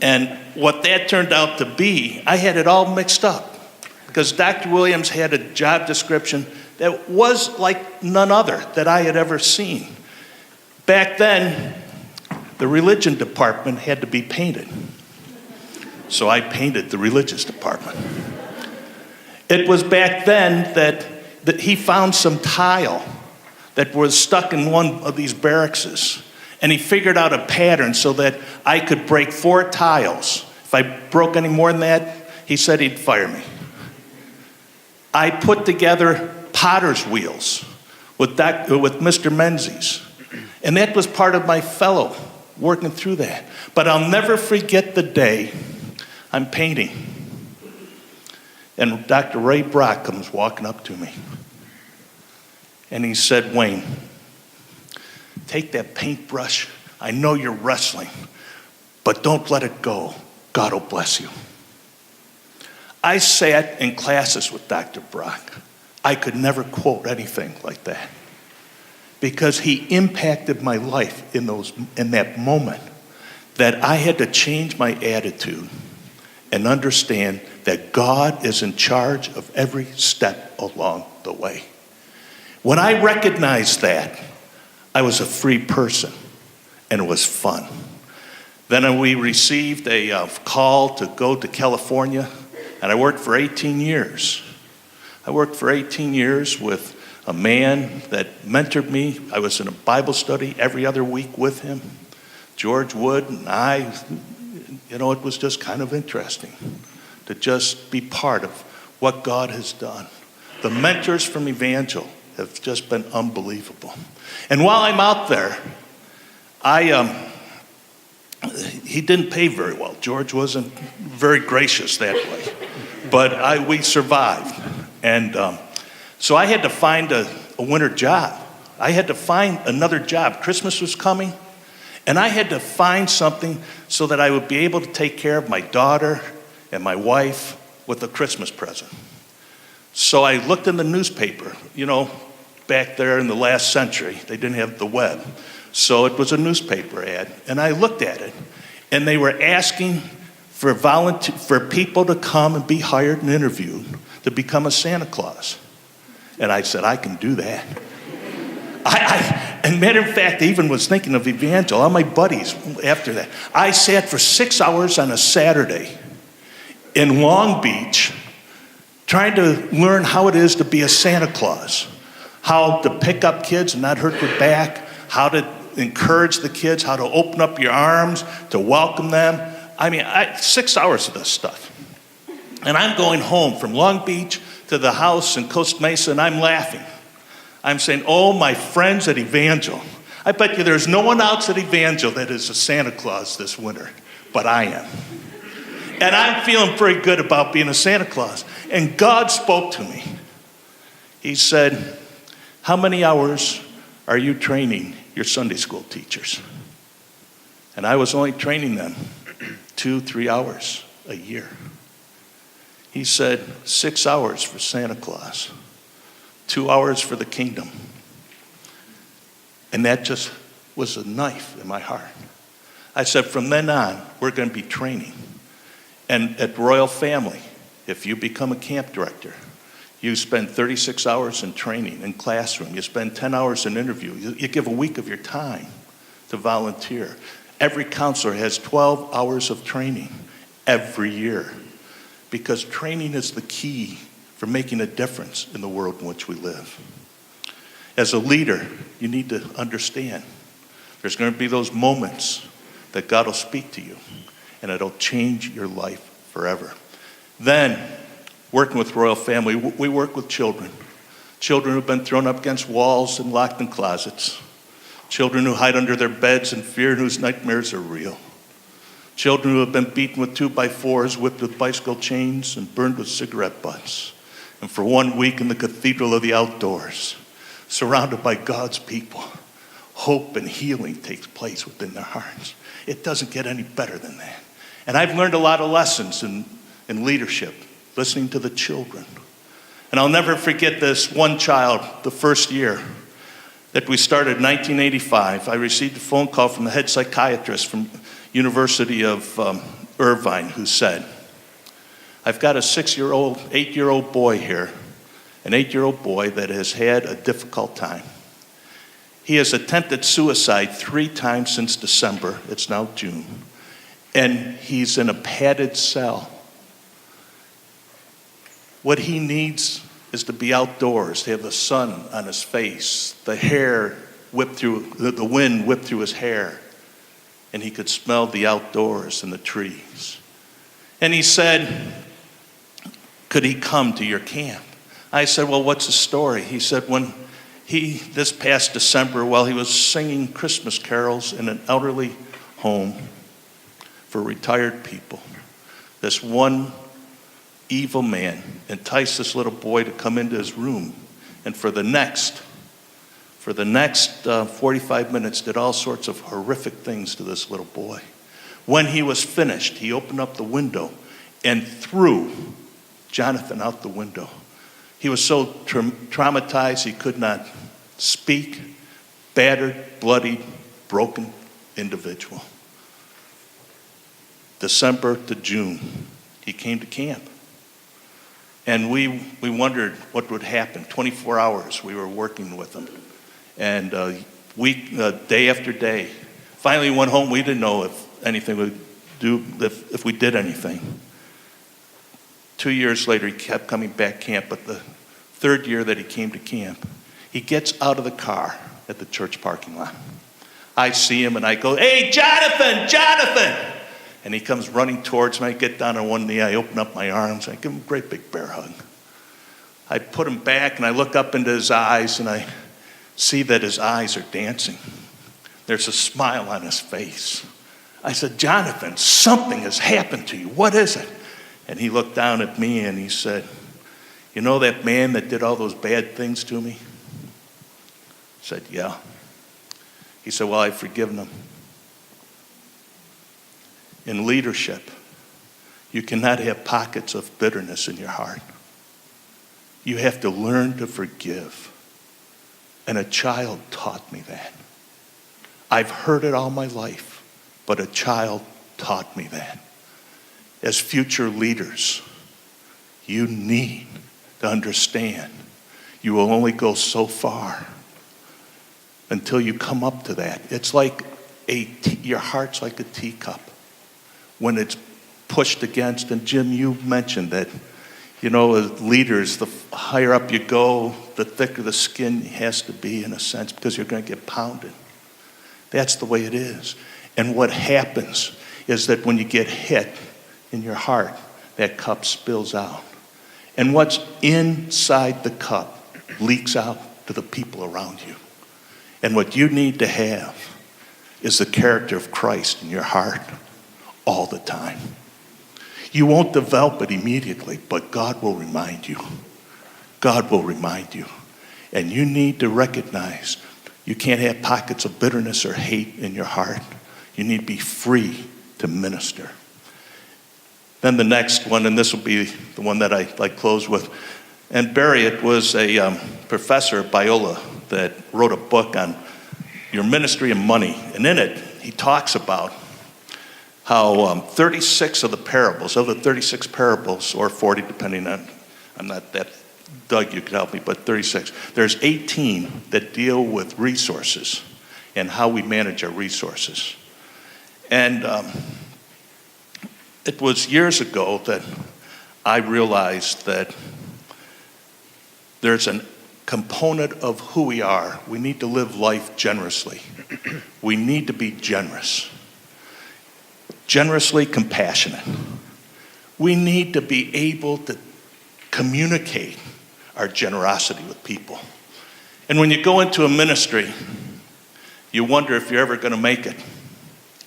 And what that turned out to be, I had it all mixed up because Dr. Williams had a job description that was like none other that I had ever seen. Back then, the religion department had to be painted. So I painted the religious department. It was back then that he found some tile that was stuck in one of these barracks. And he figured out a pattern so that I could break 4 tiles. If I broke any more than that, he said he'd fire me. I put together potter's wheels with Mr. Menzies. And that was part of my fellow working through that. But I'll never forget the day I'm painting. And Dr. Ray Brock comes walking up to me. And he said, Wayne, take that paintbrush. I know you're wrestling, but don't let it go. God will bless you. I sat in classes with Dr. Brock. I could never quote anything like that because he impacted my life in that moment that I had to change my attitude and understand that God is in charge of every step along the way. When I recognized that, I was a free person, and it was fun. Then we received a call to go to California, and I worked for 18 years. I worked for 18 years with a man that mentored me. I was in a Bible study every other week with him. George Wood and I, it was just kind of interesting to just be part of what God has done. The mentors from Evangel have just been unbelievable. And while I'm out there, he didn't pay very well. George wasn't very gracious that way. But we survived. And so I had to find a winter job. I had to find another job. Christmas was coming, and I had to find something so that I would be able to take care of my daughter and my wife with a Christmas present. So I looked in the newspaper, back there in the last century, they didn't have the web. So it was a newspaper ad, and I looked at it, and they were asking for people to come and be hired and interviewed to become a Santa Claus. And I said, I can do that. And matter of fact, I even was thinking of Evangel, all my buddies after that. I sat for 6 hours on a Saturday in Long Beach trying to learn how it is to be a Santa Claus, how to pick up kids and not hurt their back, how to encourage the kids, how to open up your arms, to welcome them. I mean, 6 hours of this stuff. And I'm going home from Long Beach to the house in Costa Mesa, and I'm laughing. I'm saying, oh, my friends at Evangel. I bet you there's no one else at Evangel that is a Santa Claus this winter, but I am. And I'm feeling pretty good about being a Santa Claus. And God spoke to me. He said, how many hours are you training your Sunday school teachers? And I was only training them 2-3 hours a year. He said, 6 hours for Santa Claus, 2 hours for the kingdom. And that just was a knife in my heart. I said, from then on, we're going to be training. And at Royal Family, if you become a camp director, you spend 36 hours in training, in classroom. You spend 10 hours in interview. You give a week of your time to volunteer. Every counselor has 12 hours of training every year, because training is the key for making a difference in the world in which we live. As a leader, you need to understand there's going to be those moments that God will speak to you, and it'll change your life forever. Then, working with Royal Family, we work with children. Children who've been thrown up against walls and locked in closets. Children who hide under their beds in fear and whose nightmares are real. Children who have been beaten with 2x4s, whipped with bicycle chains, and burned with cigarette butts. And for 1 week in the cathedral of the outdoors, surrounded by God's people, hope and healing takes place within their hearts. It doesn't get any better than that. And I've learned a lot of lessons in leadership, listening to the children. And I'll never forget this one child, the first year that we started in 1985. I received a phone call from the head psychiatrist from University of Irvine, who said, I've got a 8-year-old boy here, an 8-year-old boy that has had a difficult time. He has attempted suicide 3 times since December. It's now June. And he's in a padded cell. What he needs is to be outdoors, to have the sun on his face, the hair whipped through, the wind whipped through his hair, and he could smell the outdoors and the trees. And he said, could he come to your camp? I said, well, what's the story? He said, when this past December, while he was singing Christmas carols in an elderly home for retired people, this one evil man enticed this little boy to come into his room, and for the next 45 minutes did all sorts of horrific things to this little boy. When he was finished, he opened up the window and threw Jonathan out the window. He was so traumatized he could not speak, battered, bloodied, broken individual. December to June, he came to camp. And we wondered what would happen. 24 hours we were working with him. And day after day. Finally went home. We didn't know if anything would do, if we did anything. 2 years later, he kept coming back camp. But the 3rd year that he came to camp, he gets out of the car at the church parking lot. I see him and I go, hey, Jonathan, Jonathan! And he comes running towards me. I get down on one knee. I open up my arms. I give him a great big bear hug. I put him back and I look up into his eyes and I see that his eyes are dancing. There's a smile on his face. I said, Jonathan, something has happened to you. What is it? And he looked down at me and he said, you know that man that did all those bad things to me? I said, yeah. He said, well, I've forgiven him. In leadership, you cannot have pockets of bitterness in your heart. You have to learn to forgive. And a child taught me that. I've heard it all my life, but a child taught me that. As future leaders, you need to understand you will only go so far until you come up to that. It's like your heart's like a teacup. When it's pushed against, and Jim, you mentioned that, you know, as leaders, the higher up you go, the thicker the skin has to be in a sense, because you're going to get pounded. That's the way it is. And what happens is that when you get hit in your heart, that cup spills out. And what's inside the cup leaks out to the people around you. And what you need to have is the character of Christ in your heart all the time. You won't develop it immediately, but God will remind you. God will remind you. And you need to recognize you can't have pockets of bitterness or hate in your heart. You need to be free to minister. Then the next one, and this will be the one that I close with. And Barry, it was a professor at Biola that wrote a book on your ministry and money. And in it, he talks about how 36 of the 36 parables, or 40 depending on, I'm not that, Doug, you can help me, but 36. There's 18 that deal with resources and how we manage our resources. And it was years ago that I realized that there's a component of who we are. We need to live life generously. We need to be generous. Generously compassionate. We need to be able to communicate our generosity with people. And when you go into a ministry, you wonder if you're ever going to make it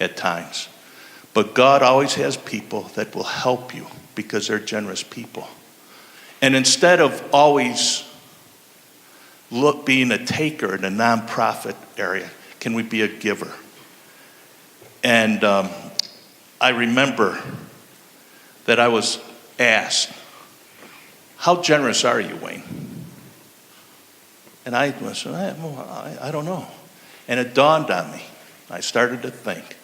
at times. But God always has people that will help you because they're generous people. And instead of always being a taker in a nonprofit area, can we be a giver? And I remember that I was asked, how generous are you, Wayne? And I was, I don't know. And it dawned on me. I started to think.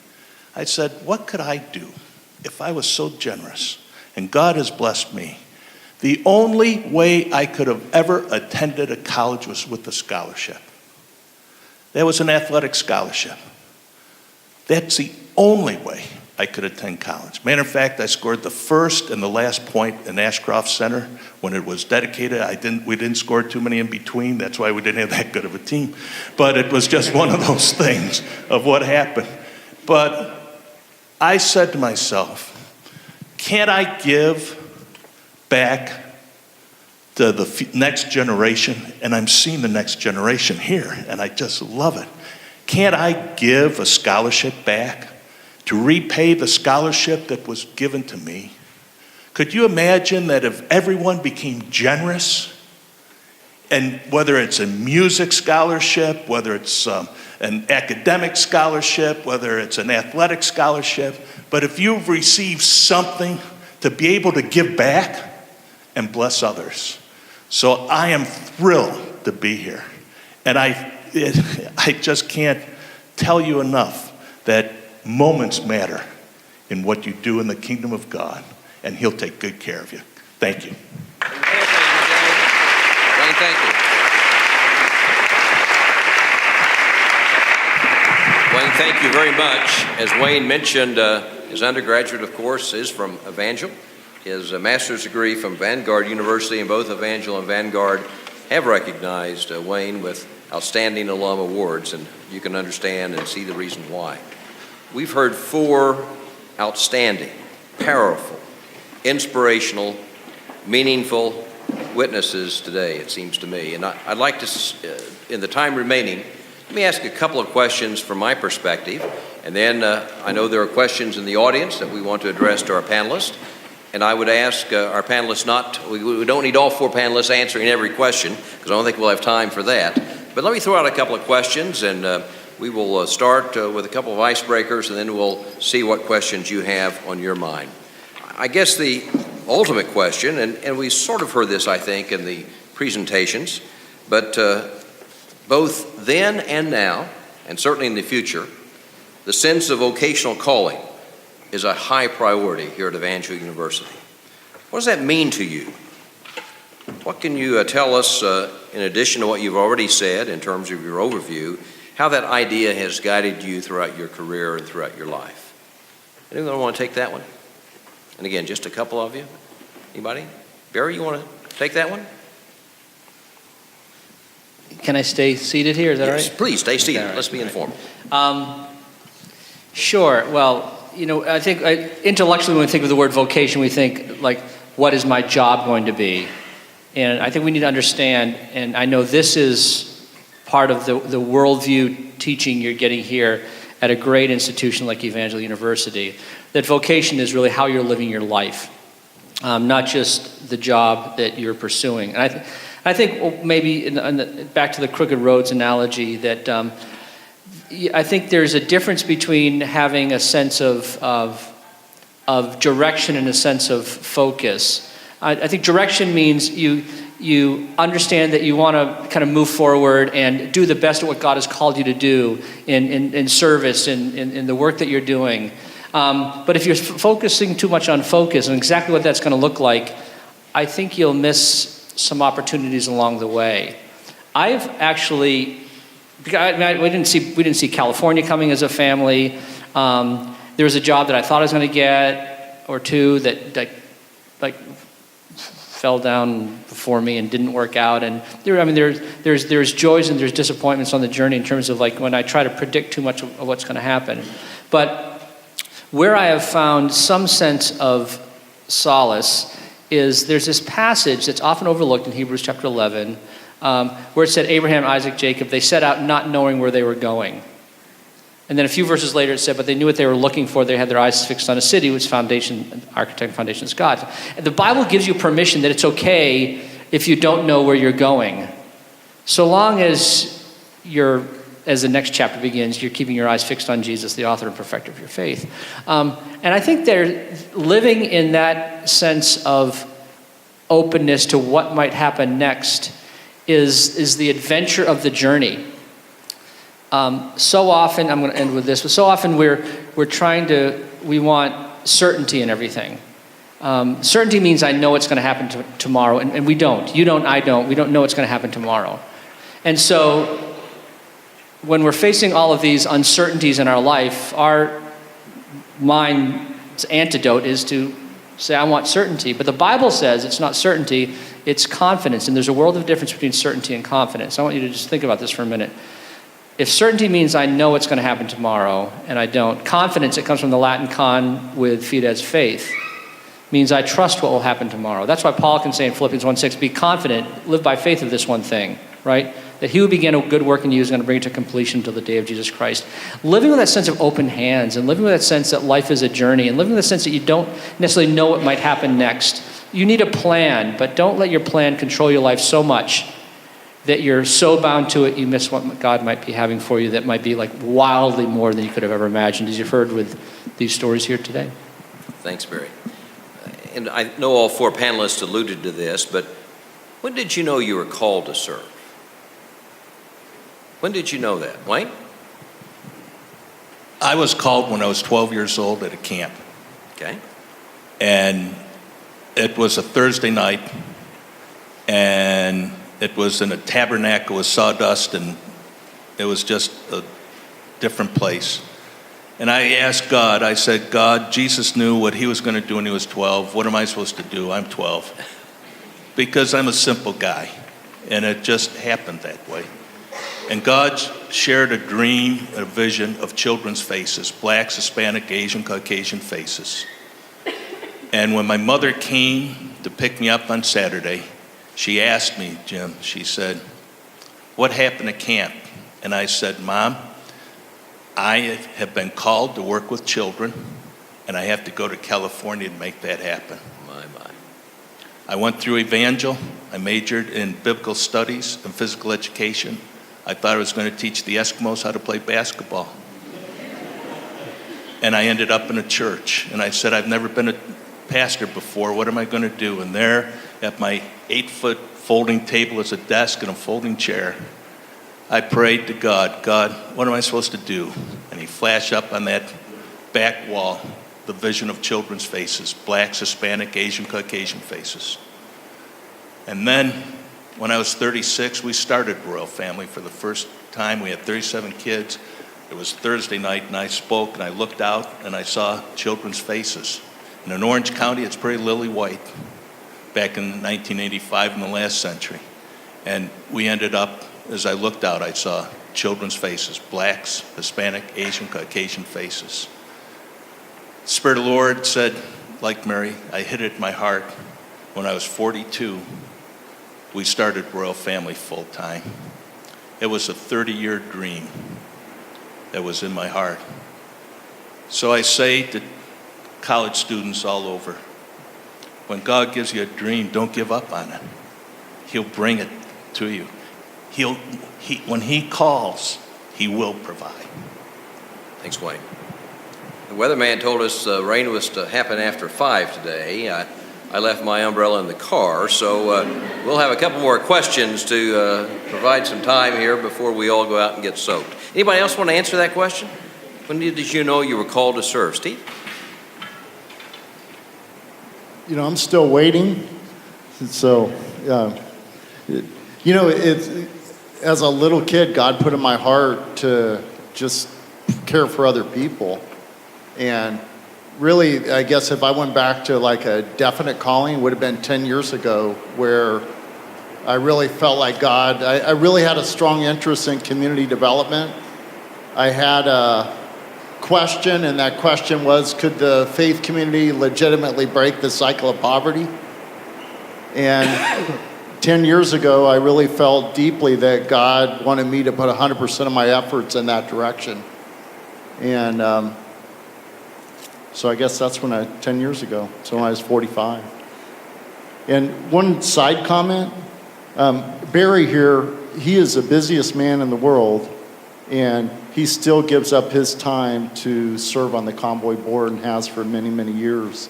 I said, what could I do if I was so generous? And God has blessed me. The only way I could have ever attended a college was with a scholarship. That was an athletic scholarship. That's the only way I could attend college. Matter of fact, I scored the first and the last point in Ashcroft Center when it was dedicated. We didn't score too many in between. That's why we didn't have that good of a team. But it was just one of those things of what happened. But I said to myself, can't I give back to the next generation? And I'm seeing the next generation here, and I just love it. Can't I give a scholarship back to repay the scholarship that was given to me? Could you imagine that if everyone became generous, and whether it's a music scholarship, whether it's an academic scholarship, whether it's an athletic scholarship, but if you've received something to be able to give back and bless others. So I am thrilled to be here. And I just can't tell you enough that moments matter in what you do in the kingdom of God, and He'll take good care of you. Thank you. Wayne, thank you. Wayne, thank you very much. As Wayne mentioned, his undergraduate, of course, is from Evangel. His master's degree from Vanguard University, and both Evangel and Vanguard have recognized Wayne with outstanding alum awards, and you can understand and see the reason why. We've heard 4 outstanding, powerful, inspirational, meaningful witnesses today, it seems to me. And I'd like to, in the time remaining, let me ask a couple of questions from my perspective. And then I know there are questions in the audience that we want to address to our panelists. And I would ask our panelists we don't need all 4 panelists answering every question, because I don't think we'll have time for that. But let me throw out a couple of questions, and we will start with a couple of icebreakers, and then we'll see what questions you have on your mind. I guess the ultimate question, and we sort of heard this, I think, in the presentations, but both then and now, and certainly in the future, the sense of vocational calling is a high priority here at Evangel University. What does that mean to you? What can you tell us, in addition to what you've already said in terms of your overview, how that idea has guided you throughout your career and throughout your life? Anyone want to take that one? And again, just a couple of you. Anybody? Barry, you want to take that one? Can I stay seated here? Is that Yes, right? please stay seated. Okay, Let's be informal. Sure. Well, I think intellectually when we think of the word vocation, we think like, what is my job going to be? And I think we need to understand, and I know this is part of the worldview teaching you're getting here at a great institution like Evangel University, that vocation is really how you're living your life, not just the job that you're pursuing. And I think maybe back to the crooked roads analogy, that I think there's a difference between having a sense of direction and a sense of focus. I think direction means you understand that you want to kind of move forward and do the best at what God has called you to do in service, in the work that you're doing. But if you're focusing too much on focus and exactly what that's going to look like, I think you'll miss some opportunities along the way. I've actually, we didn't see California coming as a family. There was a job that I thought I was going to get, or two that fell down before me and didn't work out. And there's joys and there's disappointments on the journey in terms of like when I try to predict too much of what's going to happen. But where I have found some sense of solace is there's this passage that's often overlooked in Hebrews chapter 11, where it said Abraham, Isaac, Jacob, they set out not knowing where they were going. And then a few verses later it said, but they knew what they were looking for. They had their eyes fixed on a city whose architect foundation is God. And the Bible gives you permission that it's okay if you don't know where you're going. So long as as the next chapter begins, you're keeping your eyes fixed on Jesus, the author and perfecter of your faith. And I think they're living in that sense of openness to what might happen next is the adventure of the journey. So often, I'm going to end with this, but so often we want certainty in everything. Certainty means I know what's going to happen tomorrow, and we don't. You don't, I don't. We don't know what's going to happen tomorrow. And so when we're facing all of these uncertainties in our life, our mind's antidote is to say, I want certainty. But the Bible says it's not certainty, it's confidence. And there's a world of difference between certainty and confidence. I want you to just think about this for a minute. If certainty means I know what's going to happen tomorrow, and I don't, confidence, it comes from the Latin con with fides faith, means I trust what will happen tomorrow. That's why Paul can say in Philippians 1:6, be confident, live by faith of this one thing, right? That he who began a good work in you is going to bring it to completion until the day of Jesus Christ. Living with that sense of open hands and living with that sense that life is a journey and living with the sense that you don't necessarily know what might happen next. You need a plan, but don't let your plan control your life so much that you're so bound to it you miss what God might be having for you that might be like wildly more than you could have ever imagined, as you've heard with these stories here today. Thanks, Barry. And I know all four panelists alluded to this, but when did you know you were called to serve? When did you know that? Wayne? I was called when I was 12 years old at a camp. Okay. And it was a Thursday night, and it was in a tabernacle with sawdust, and it was just a different place. And I asked God, I said, God, Jesus knew what he was going to do when he was 12. What am I supposed to do? I'm 12. Because I'm a simple guy, and it just happened that way. And God shared a dream, a vision of children's faces, blacks, Hispanic, Asian, Caucasian faces. And when my mother came to pick me up on Saturday, she asked me, Jim, she said, what happened at camp? And I said, Mom, I have been called to work with children, and I have to go to California to make that happen. My. I went through Evangel. I majored in biblical studies and physical education. I thought I was going to teach the Eskimos how to play basketball. And I ended up in a church. And I said, I've never been a pastor before. What am I going to do? And there at my 8-foot folding table is a desk and a folding chair. I prayed to God, God, what am I supposed to do? And he flashed up on that back wall the vision of children's faces, blacks, Hispanic, Asian, Caucasian faces. And then when I was 36, we started Royal Family for the first time. We had 37 kids. It was Thursday night, and I spoke, and I looked out, and I saw children's faces. And in Orange County, it's pretty lily white back in 1985 in the last century. And we ended up, as I looked out, I saw children's faces, blacks, Hispanic, Asian, Caucasian faces. Spirit of the Lord said, like Mary, I hid it in my heart. When I was 42, we started Royal Family full time. It was a 30-year dream that was in my heart. So I say to college students all over, when God gives you a dream, don't give up on it. He'll bring it to you. When he calls, he will provide. Thanks, Wayne. The weatherman told us rain was to happen after 5 today. I left my umbrella in the car, so we'll have a couple more questions to provide some time here before we all go out and get soaked. Anybody else want to answer that question? When did you know you were called to serve? Steve? You know, I'm still waiting. So, as a little kid, God put in my heart to just care for other people. And really, I guess if I went back to like a definite calling, it would have been 10 years ago, where I really felt like God, I really had a strong interest in community development. I had a question, and that question was, could the faith community legitimately break the cycle of poverty? And 10 years ago, I really felt deeply that God wanted me to put 100% of my efforts in that direction. And so I guess that's 10 years ago, so when I was 45. And one side comment, Barry here, he is the busiest man in the world, and he still gives up his time to serve on the convoy board and has for many, many years.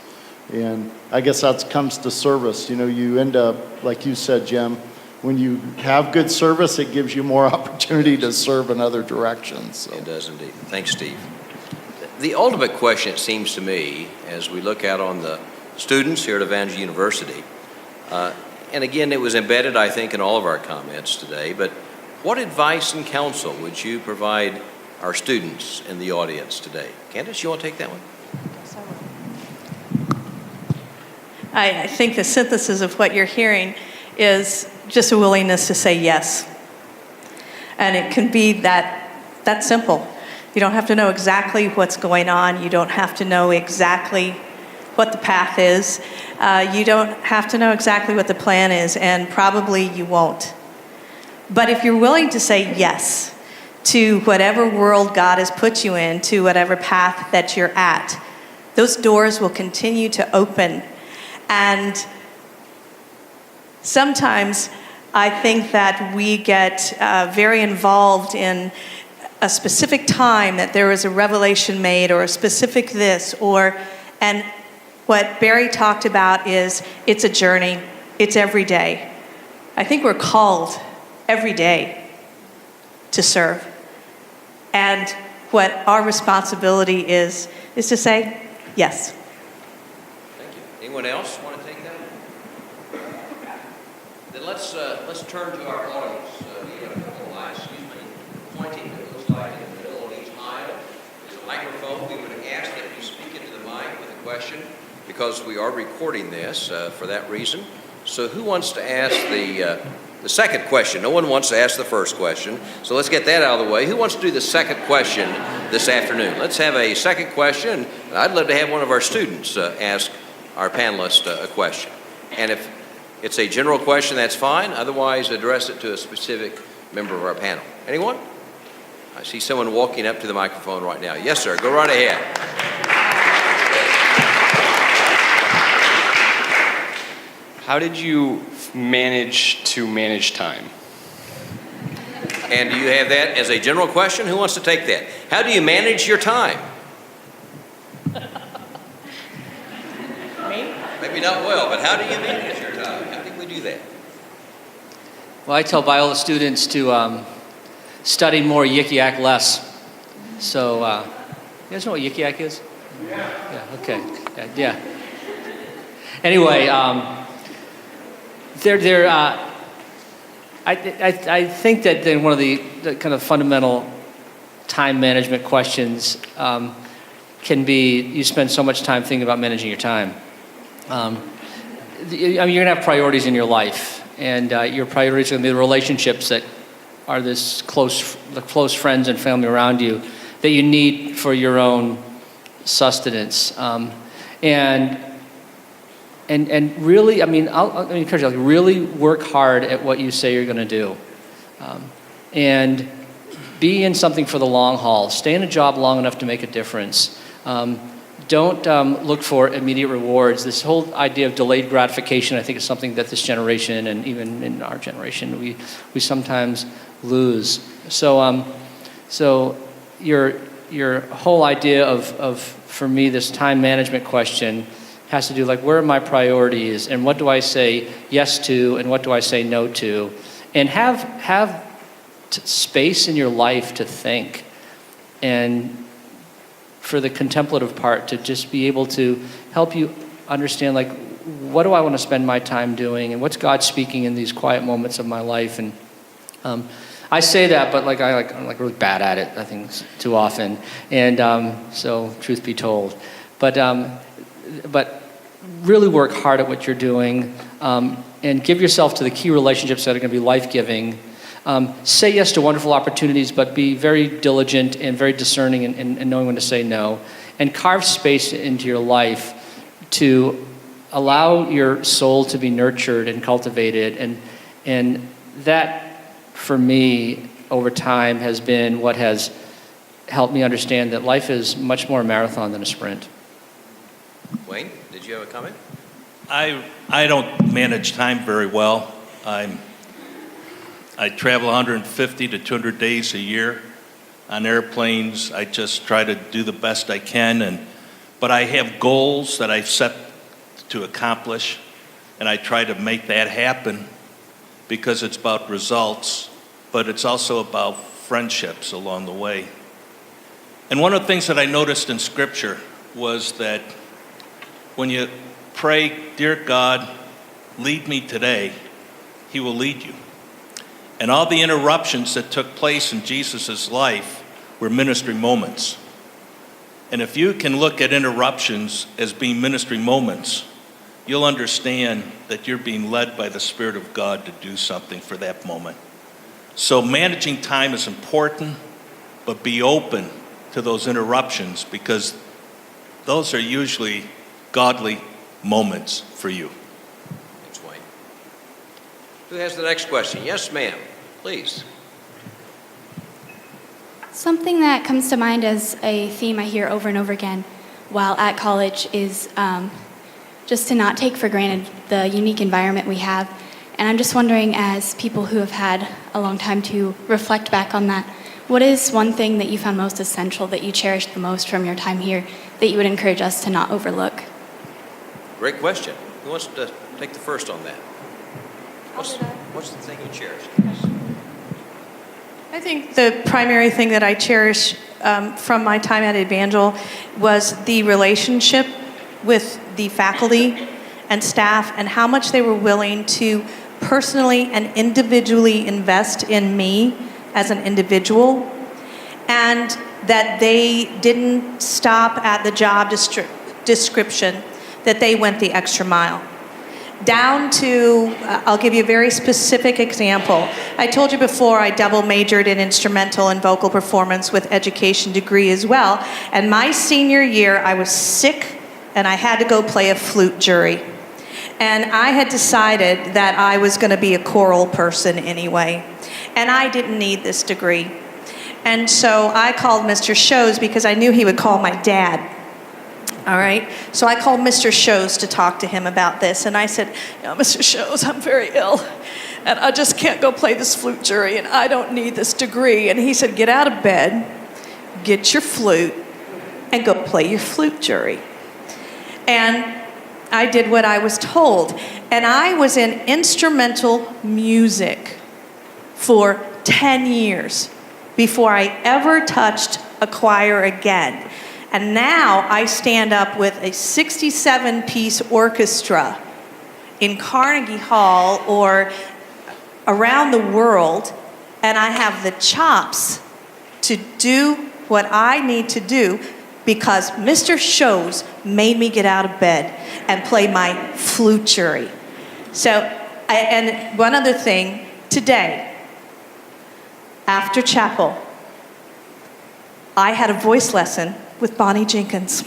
And I guess that comes to service. You know, you end up, like you said, Jim, when you have good service, it gives you more opportunity to serve in other directions. So. It does indeed. Thanks, Steve. The ultimate question, it seems to me, as we look out on the students here at Evangel University, and again, it was embedded, I think, in all of our comments today, but what advice and counsel would you provide our students in the audience today? Candace, you want to take that one? I think the synthesis of what you're hearing is just a willingness to say yes. And it can be that simple. You don't have to know exactly what's going on. You don't have to know exactly what the path is. You don't have to know exactly what the plan is, and probably you won't. But if you're willing to say yes to whatever world God has put you in, to whatever path that you're at, those doors will continue to open. And sometimes I think that we get very involved in a specific time that there was a revelation made, or a specific this, and what Barry talked about is it's a journey. It's every day. I think we're called every day to serve. And what our responsibility is to say yes. Thank you. Anyone else want to take that? Then let's turn to our audience. We have a couple of lines, pointing that looks like in the middle of each aisle. There's a microphone. We would ask that you speak into the mic with a question, because we are recording this for that reason. So who wants to ask the second question? No one wants to ask the first question, so let's get that out of the way. Who wants to do the second question this afternoon? Let's have a second question. I'd love to have one of our students ask our panelists a question. And if it's a general question, that's fine. Otherwise, address it to a specific member of our panel. Anyone? I see someone walking up to the microphone right now. Yes, sir. Go right ahead. How did you manage to manage time? And do you have that as a general question? Who wants to take that? How do you manage your time? Me? Maybe not well, but how do you manage your time? How did we do that? Well, I tell Biola students to study more, yik-yak less. So, you guys know what yik-yak is? Yeah, okay. Yeah. Anyway, I think that then one of the kind of fundamental time management questions can be, you spend so much time thinking about managing your time. You're going to have priorities in your life, and your priorities are going to be the relationships that are the close friends and family around you that you need for your own sustenance. And really, I mean, I'll encourage you, like, really work hard at what you say you're going to do. And be in something for the long haul. Stay in a job long enough to make a difference. Don't look for immediate rewards. This whole idea of delayed gratification, I think, is something that this generation, and even in our generation, we sometimes lose. So your whole idea of, for me, this time management question has to do, like, where are my priorities, and what do I say yes to, and what do I say no to, and have space in your life to think, and for the contemplative part to just be able to help you understand, like, what do I want to spend my time doing, and what's God speaking in these quiet moments of my life. And I say that, but I'm really bad at it, I think, too often. And so, truth be told, but really work hard at what you're doing, and give yourself to the key relationships that are going to be life-giving. Say yes to wonderful opportunities, but be very diligent and very discerning in knowing when to say no. And carve space into your life to allow your soul to be nurtured and cultivated. And that, for me, over time, has been what has helped me understand that life is much more a marathon than a sprint. Wayne, did you have a comment? I don't manage time very well. I travel 150 to 200 days a year on airplanes. I just try to do the best I can, but I have goals that I've set to accomplish, and I try to make that happen because it's about results, but it's also about friendships along the way. And one of the things that I noticed in Scripture was that when you pray, "Dear God, lead me today," He will lead you. And all the interruptions that took place in Jesus' life were ministry moments. And if you can look at interruptions as being ministry moments, you'll understand that you're being led by the Spirit of God to do something for that moment. So managing time is important, but be open to those interruptions, because those are usually godly moments for you. Thanks, Wayne. Who has the next question? Yes, ma'am. Please. Something that comes to mind as a theme I hear over and over again while at college is just to not take for granted the unique environment we have. And I'm just wondering, as people who have had a long time to reflect back on that, what is one thing that you found most essential, that you cherished the most from your time here, that you would encourage us to not overlook? Great question. Who wants to take the first on that? What's the thing you cherish? I think the primary thing that I cherish from my time at Evangel was the relationship with the faculty and staff, and how much they were willing to personally and individually invest in me as an individual, and that they didn't stop at the job description, that they went the extra mile. Down to, I'll give you a very specific example. I told you before I double majored in instrumental and vocal performance with education degree as well. And my senior year, I was sick and I had to go play a flute jury. And I had decided that I was going to be a choral person anyway. And I didn't need this degree. And so I called Mr. Shows because I knew he would call my dad. All right, so I called Mr. Shows to talk to him about this, and I said, Mr. Shows, I'm very ill, and I just can't go play this flute jury, and I don't need this degree. And he said, get out of bed, get your flute, and go play your flute jury. And I did what I was told, and I was in instrumental music for 10 years before I ever touched a choir again. And now I stand up with a 67-piece orchestra in Carnegie Hall or around the world, and I have the chops to do what I need to do because Mr. Shows made me get out of bed and play my flute jury. So, and one other thing, today, after chapel, I had a voice lesson with Bonnie Jenkins.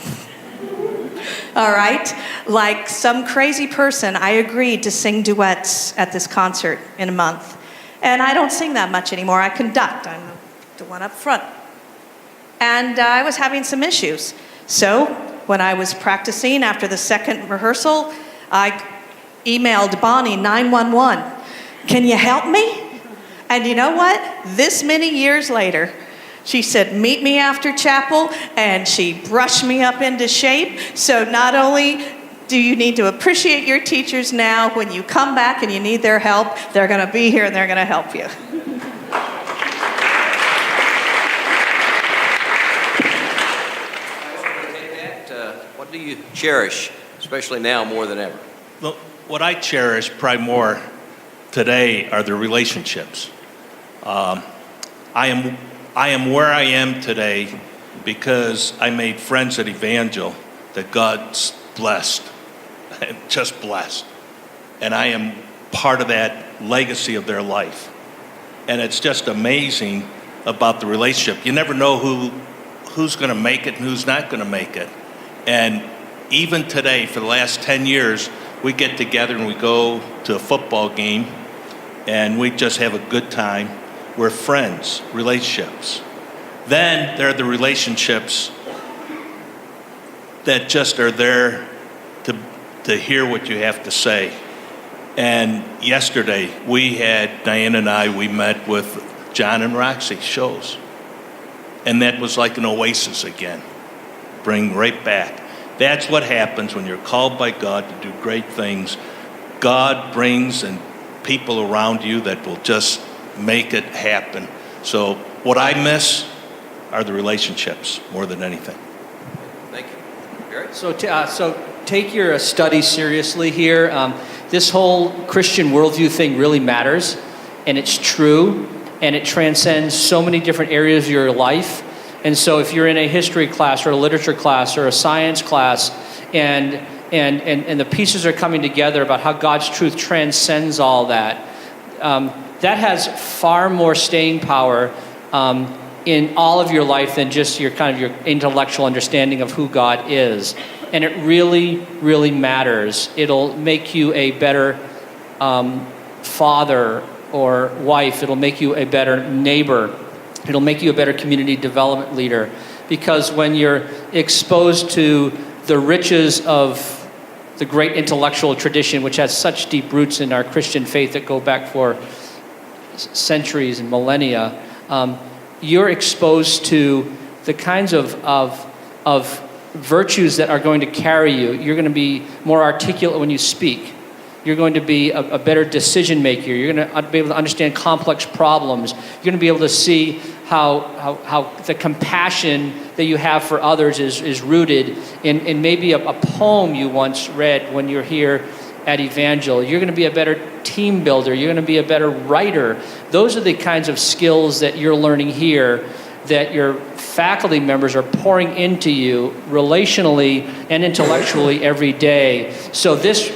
All right? Like some crazy person, I agreed to sing duets at this concert in a month. And I don't sing that much anymore. I conduct. I'm the one up front. And I was having some issues. So when I was practicing after the second rehearsal, I emailed Bonnie 911. Can you help me? And you know what? This many years later, she said, meet me after chapel, and she brushed me up into shape. So not only do you need to appreciate your teachers now, when you come back and you need their help, they're going to be here and they're going to help you. What do you cherish, especially now more than ever? Look, what I cherish probably more today are the relationships. I am where I am today because I made friends at Evangel that God's blessed, just blessed. And I am part of that legacy of their life. And it's just amazing about the relationship. You never know who's going to make it and who's not going to make it. And even today, for the last 10 years, we get together and we go to a football game and we just have a good time. We're friends, relationships. Then there are the relationships that just are there to hear what you have to say. And yesterday, Diane and I, we met with John and Roxy shows. And that was like an oasis again. Bring right back. That's what happens when you're called by God to do great things. God brings and people around you that will just make it happen. So what I miss are the relationships more than anything. Thank you. Gary? So take your study seriously here. This whole Christian worldview thing really matters, and it's true, and it transcends so many different areas of your life. And so if you're in a history class or a literature class or a science class and the pieces are coming together about how God's truth transcends all that, that has far more staying power in all of your life than just your intellectual understanding of who God is. And it really, really matters. It'll make you a better father or wife. It'll make you a better neighbor. It'll make you a better community development leader, because when you're exposed to the riches of the great intellectual tradition, which has such deep roots in our Christian faith that go back for centuries and millennia, you're exposed to the kinds of virtues that are going to carry you. You're going to be more articulate when you speak. You're going to be a better decision maker. You're going to be able to understand complex problems. You're going to be able to see how the compassion that you have for others is rooted in maybe a poem you once read when you're here at Evangel. You're going to be a better team builder. You're going to be a better writer. Those are the kinds of skills that you're learning here that your faculty members are pouring into you relationally and intellectually every day. So this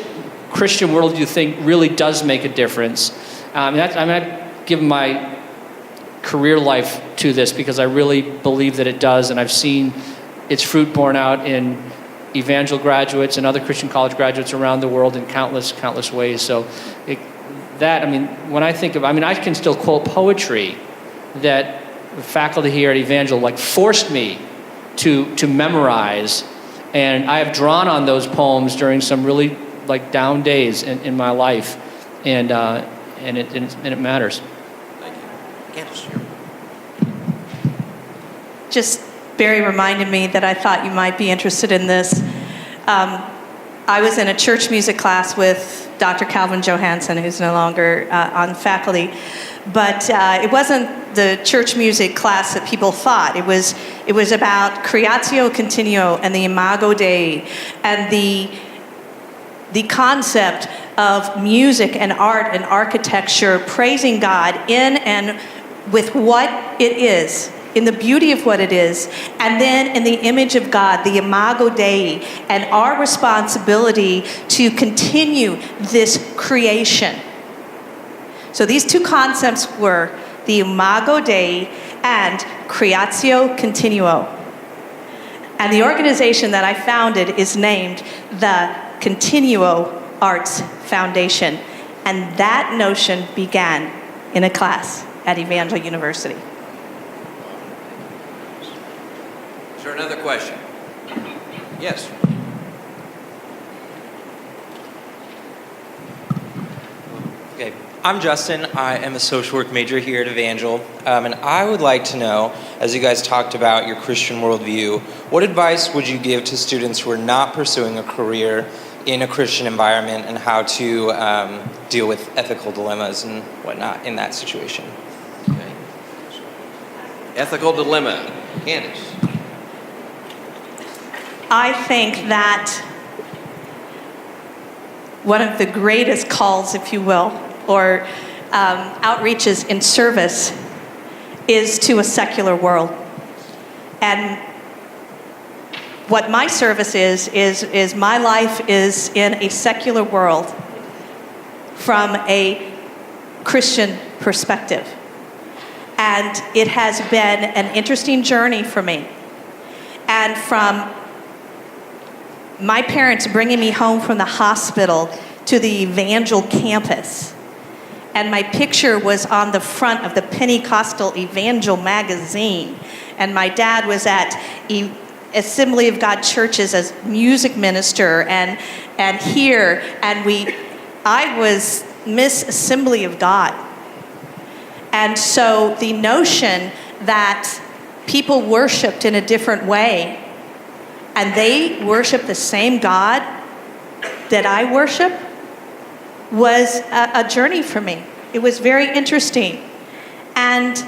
Christian worldview thing really does make a difference. I'm not giving my career life to this because I really believe that it does, and I've seen its fruit borne out in Evangel graduates and other Christian college graduates around the world in countless ways. So when I think of, I can still quote poetry that the faculty here at Evangel forced me to memorize, and I have drawn on those poems during some really down days in my life, and it matters. Thank you. Candace, Just Barry reminded me that I thought you might be interested in this. I was in a church music class with Dr. Calvin Johansson, who's no longer on faculty, but it wasn't the church music class that people thought. It was about Creatio Continuo and the Imago Dei and the concept of music and art and architecture, praising God in and with what it is, in the beauty of what it is, and then in the image of God, the Imago Dei, and our responsibility to continue this creation. So these two concepts were the Imago Dei and Creatio Continuo. And the organization that I founded is named the Continuo Arts Foundation. And that notion began in a class at Evangel University. Is there another question? Yes. Okay, I'm Justin. I am a social work major here at Evangel, and I would like to know, as you guys talked about your Christian worldview, what advice would you give to students who are not pursuing a career in a Christian environment and how to deal with ethical dilemmas and whatnot in that situation? Okay. Ethical dilemma. Candace. I think that one of the greatest calls, if you will, or outreaches in service is to a secular world. And what my service is my life is in a secular world from a Christian perspective. And it has been an interesting journey for me. And from my parents bringing me home from the hospital to the Evangel campus, and my picture was on the front of the Pentecostal Evangel magazine, and my dad was at Assembly of God churches as music minister, and here, and I was Miss Assembly of God. And so the notion that people worshiped in a different way, and they worship the same God that I worship, was a journey for me. It was very interesting. And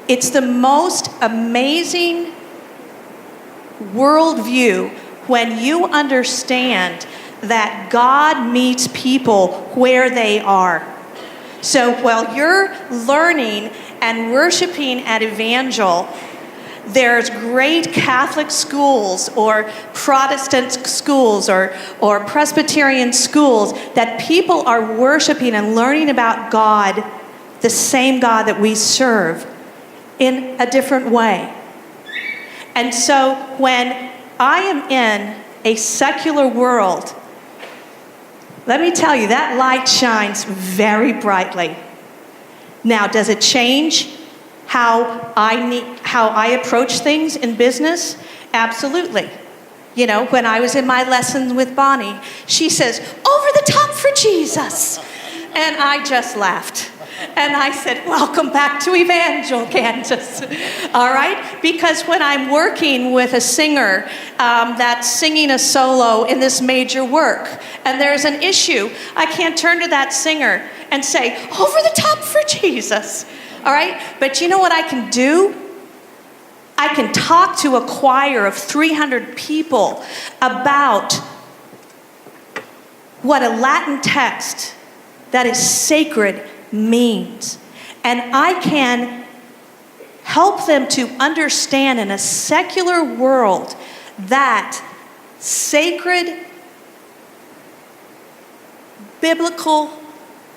it's the most amazing worldview when you understand that God meets people where they are. So while you're learning and worshiping at Evangel, there's great Catholic schools or Protestant schools or Presbyterian schools that people are worshiping and learning about God, the same God that we serve, in a different way. And so when I am in a secular world, let me tell you, that light shines very brightly. Now, does it change how I approach things in business? Absolutely. You know, when I was in my lessons with Bonnie, she says, "Over the top for Jesus." And I just laughed. And I said, "Welcome back to Evangel, Kansas." All right? Because when I'm working with a singer that's singing a solo in this major work, and there's an issue, I can't turn to that singer and say, "Over the top for Jesus." All right? But you know what I can do? I can talk to a choir of 300 people about what a Latin text that is sacred means. And I can help them to understand in a secular world that sacred biblical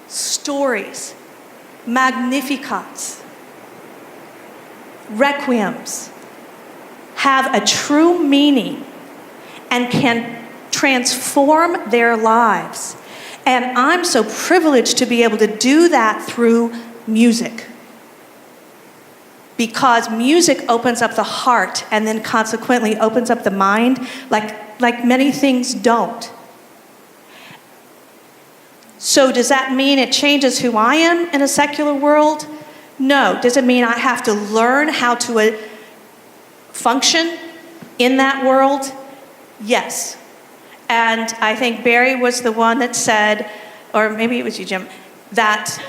stories, Magnificats, requiems, have a true meaning and can transform their lives. And I'm so privileged to be able to do that through music. Because music opens up the heart and then consequently opens up the mind like many things don't. So does that mean it changes who I am in a secular world? No. Does it mean I have to learn how to function in that world? Yes. And I think Barry was the one that said, or maybe it was you, Jim, that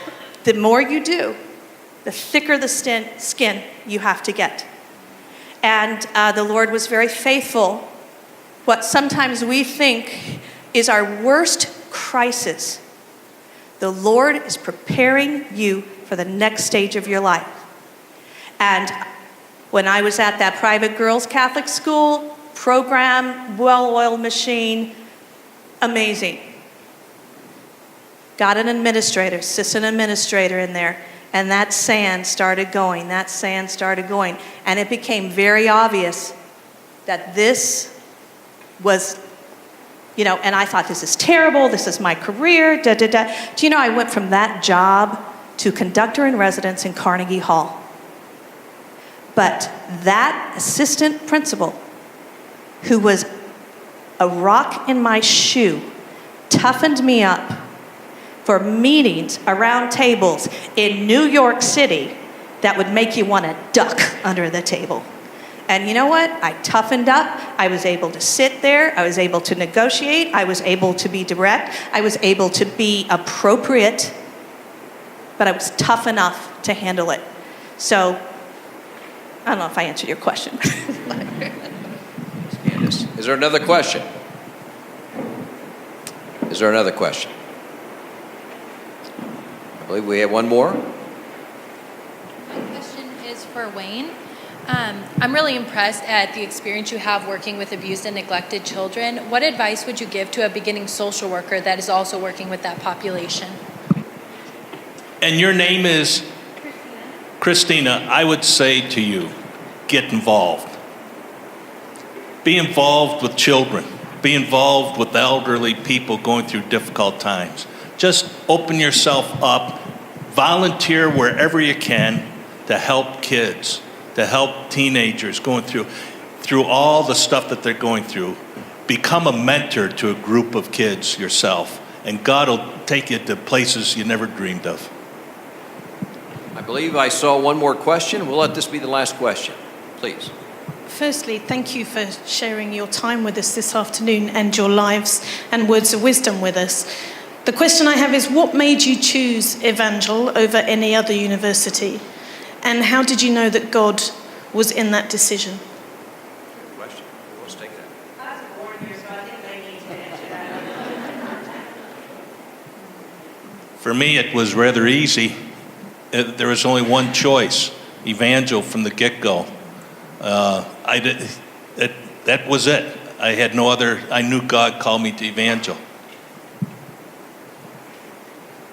the more you do, the thicker the skin you have to get. And the Lord was very faithful. What sometimes we think is our worst crisis, the Lord is preparing you for the next stage of your life. And when I was at that private girls' Catholic school program, well-oiled machine, amazing. Got an administrator, assistant administrator in there, and that sand started going, and it became very obvious that this was, and I thought, this is terrible, this is my career, da, da, da. Do you know I went from that job to conductor in residence in Carnegie Hall? But that assistant principal, who was a rock in my shoe, toughened me up for meetings around tables in New York City that would make you want to duck under the table. And you know what? I toughened up. I was able to sit there. I was able to negotiate. I was able to be direct. I was able to be appropriate. But I was tough enough to handle it. So, I don't know if I answered your question. Candace, is there another question? Is there another question? I believe we have one more. My question is for Wayne. I'm really impressed at the experience you have working with abused and neglected children. What advice would you give to a beginning social worker that is also working with that population? And your name is? Christina. I would say to you, get involved. Be involved with children. Be involved with elderly people going through difficult times. Just open yourself up. Volunteer wherever you can to help kids, to help teenagers going through all the stuff that they're going through. Become a mentor to a group of kids yourself, and God will take you to places you never dreamed of. I believe I saw one more question. We'll let this be the last question, please. Firstly, thank you for sharing your time with us this afternoon and your lives and words of wisdom with us. The question I have is, what made you choose Evangel over any other university? And how did you know that God was in that decision? Good question. Let's take that. I was born here, so I think they need to answer that. For me, it was rather easy. There was only one choice, Evangel from the get-go. That was it. I had no other. I knew God called me to Evangel.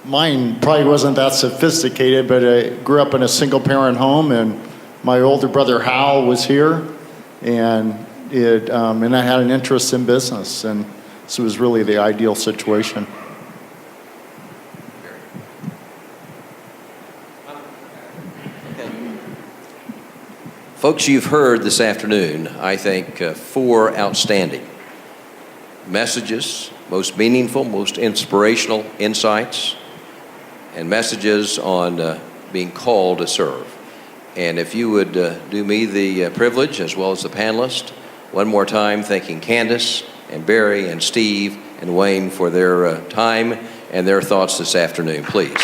Mine probably wasn't that sophisticated, but I grew up in a single-parent home, and my older brother Hal was here, and I had an interest in business, and so it was really the ideal situation. Folks, you've heard this afternoon, I think, 4 outstanding messages, most meaningful, most inspirational insights, and messages on being called to serve. And if you would do me the privilege, as well as the panelists, one more time thanking Candace and Barry and Steve and Wayne for their time and their thoughts this afternoon, please.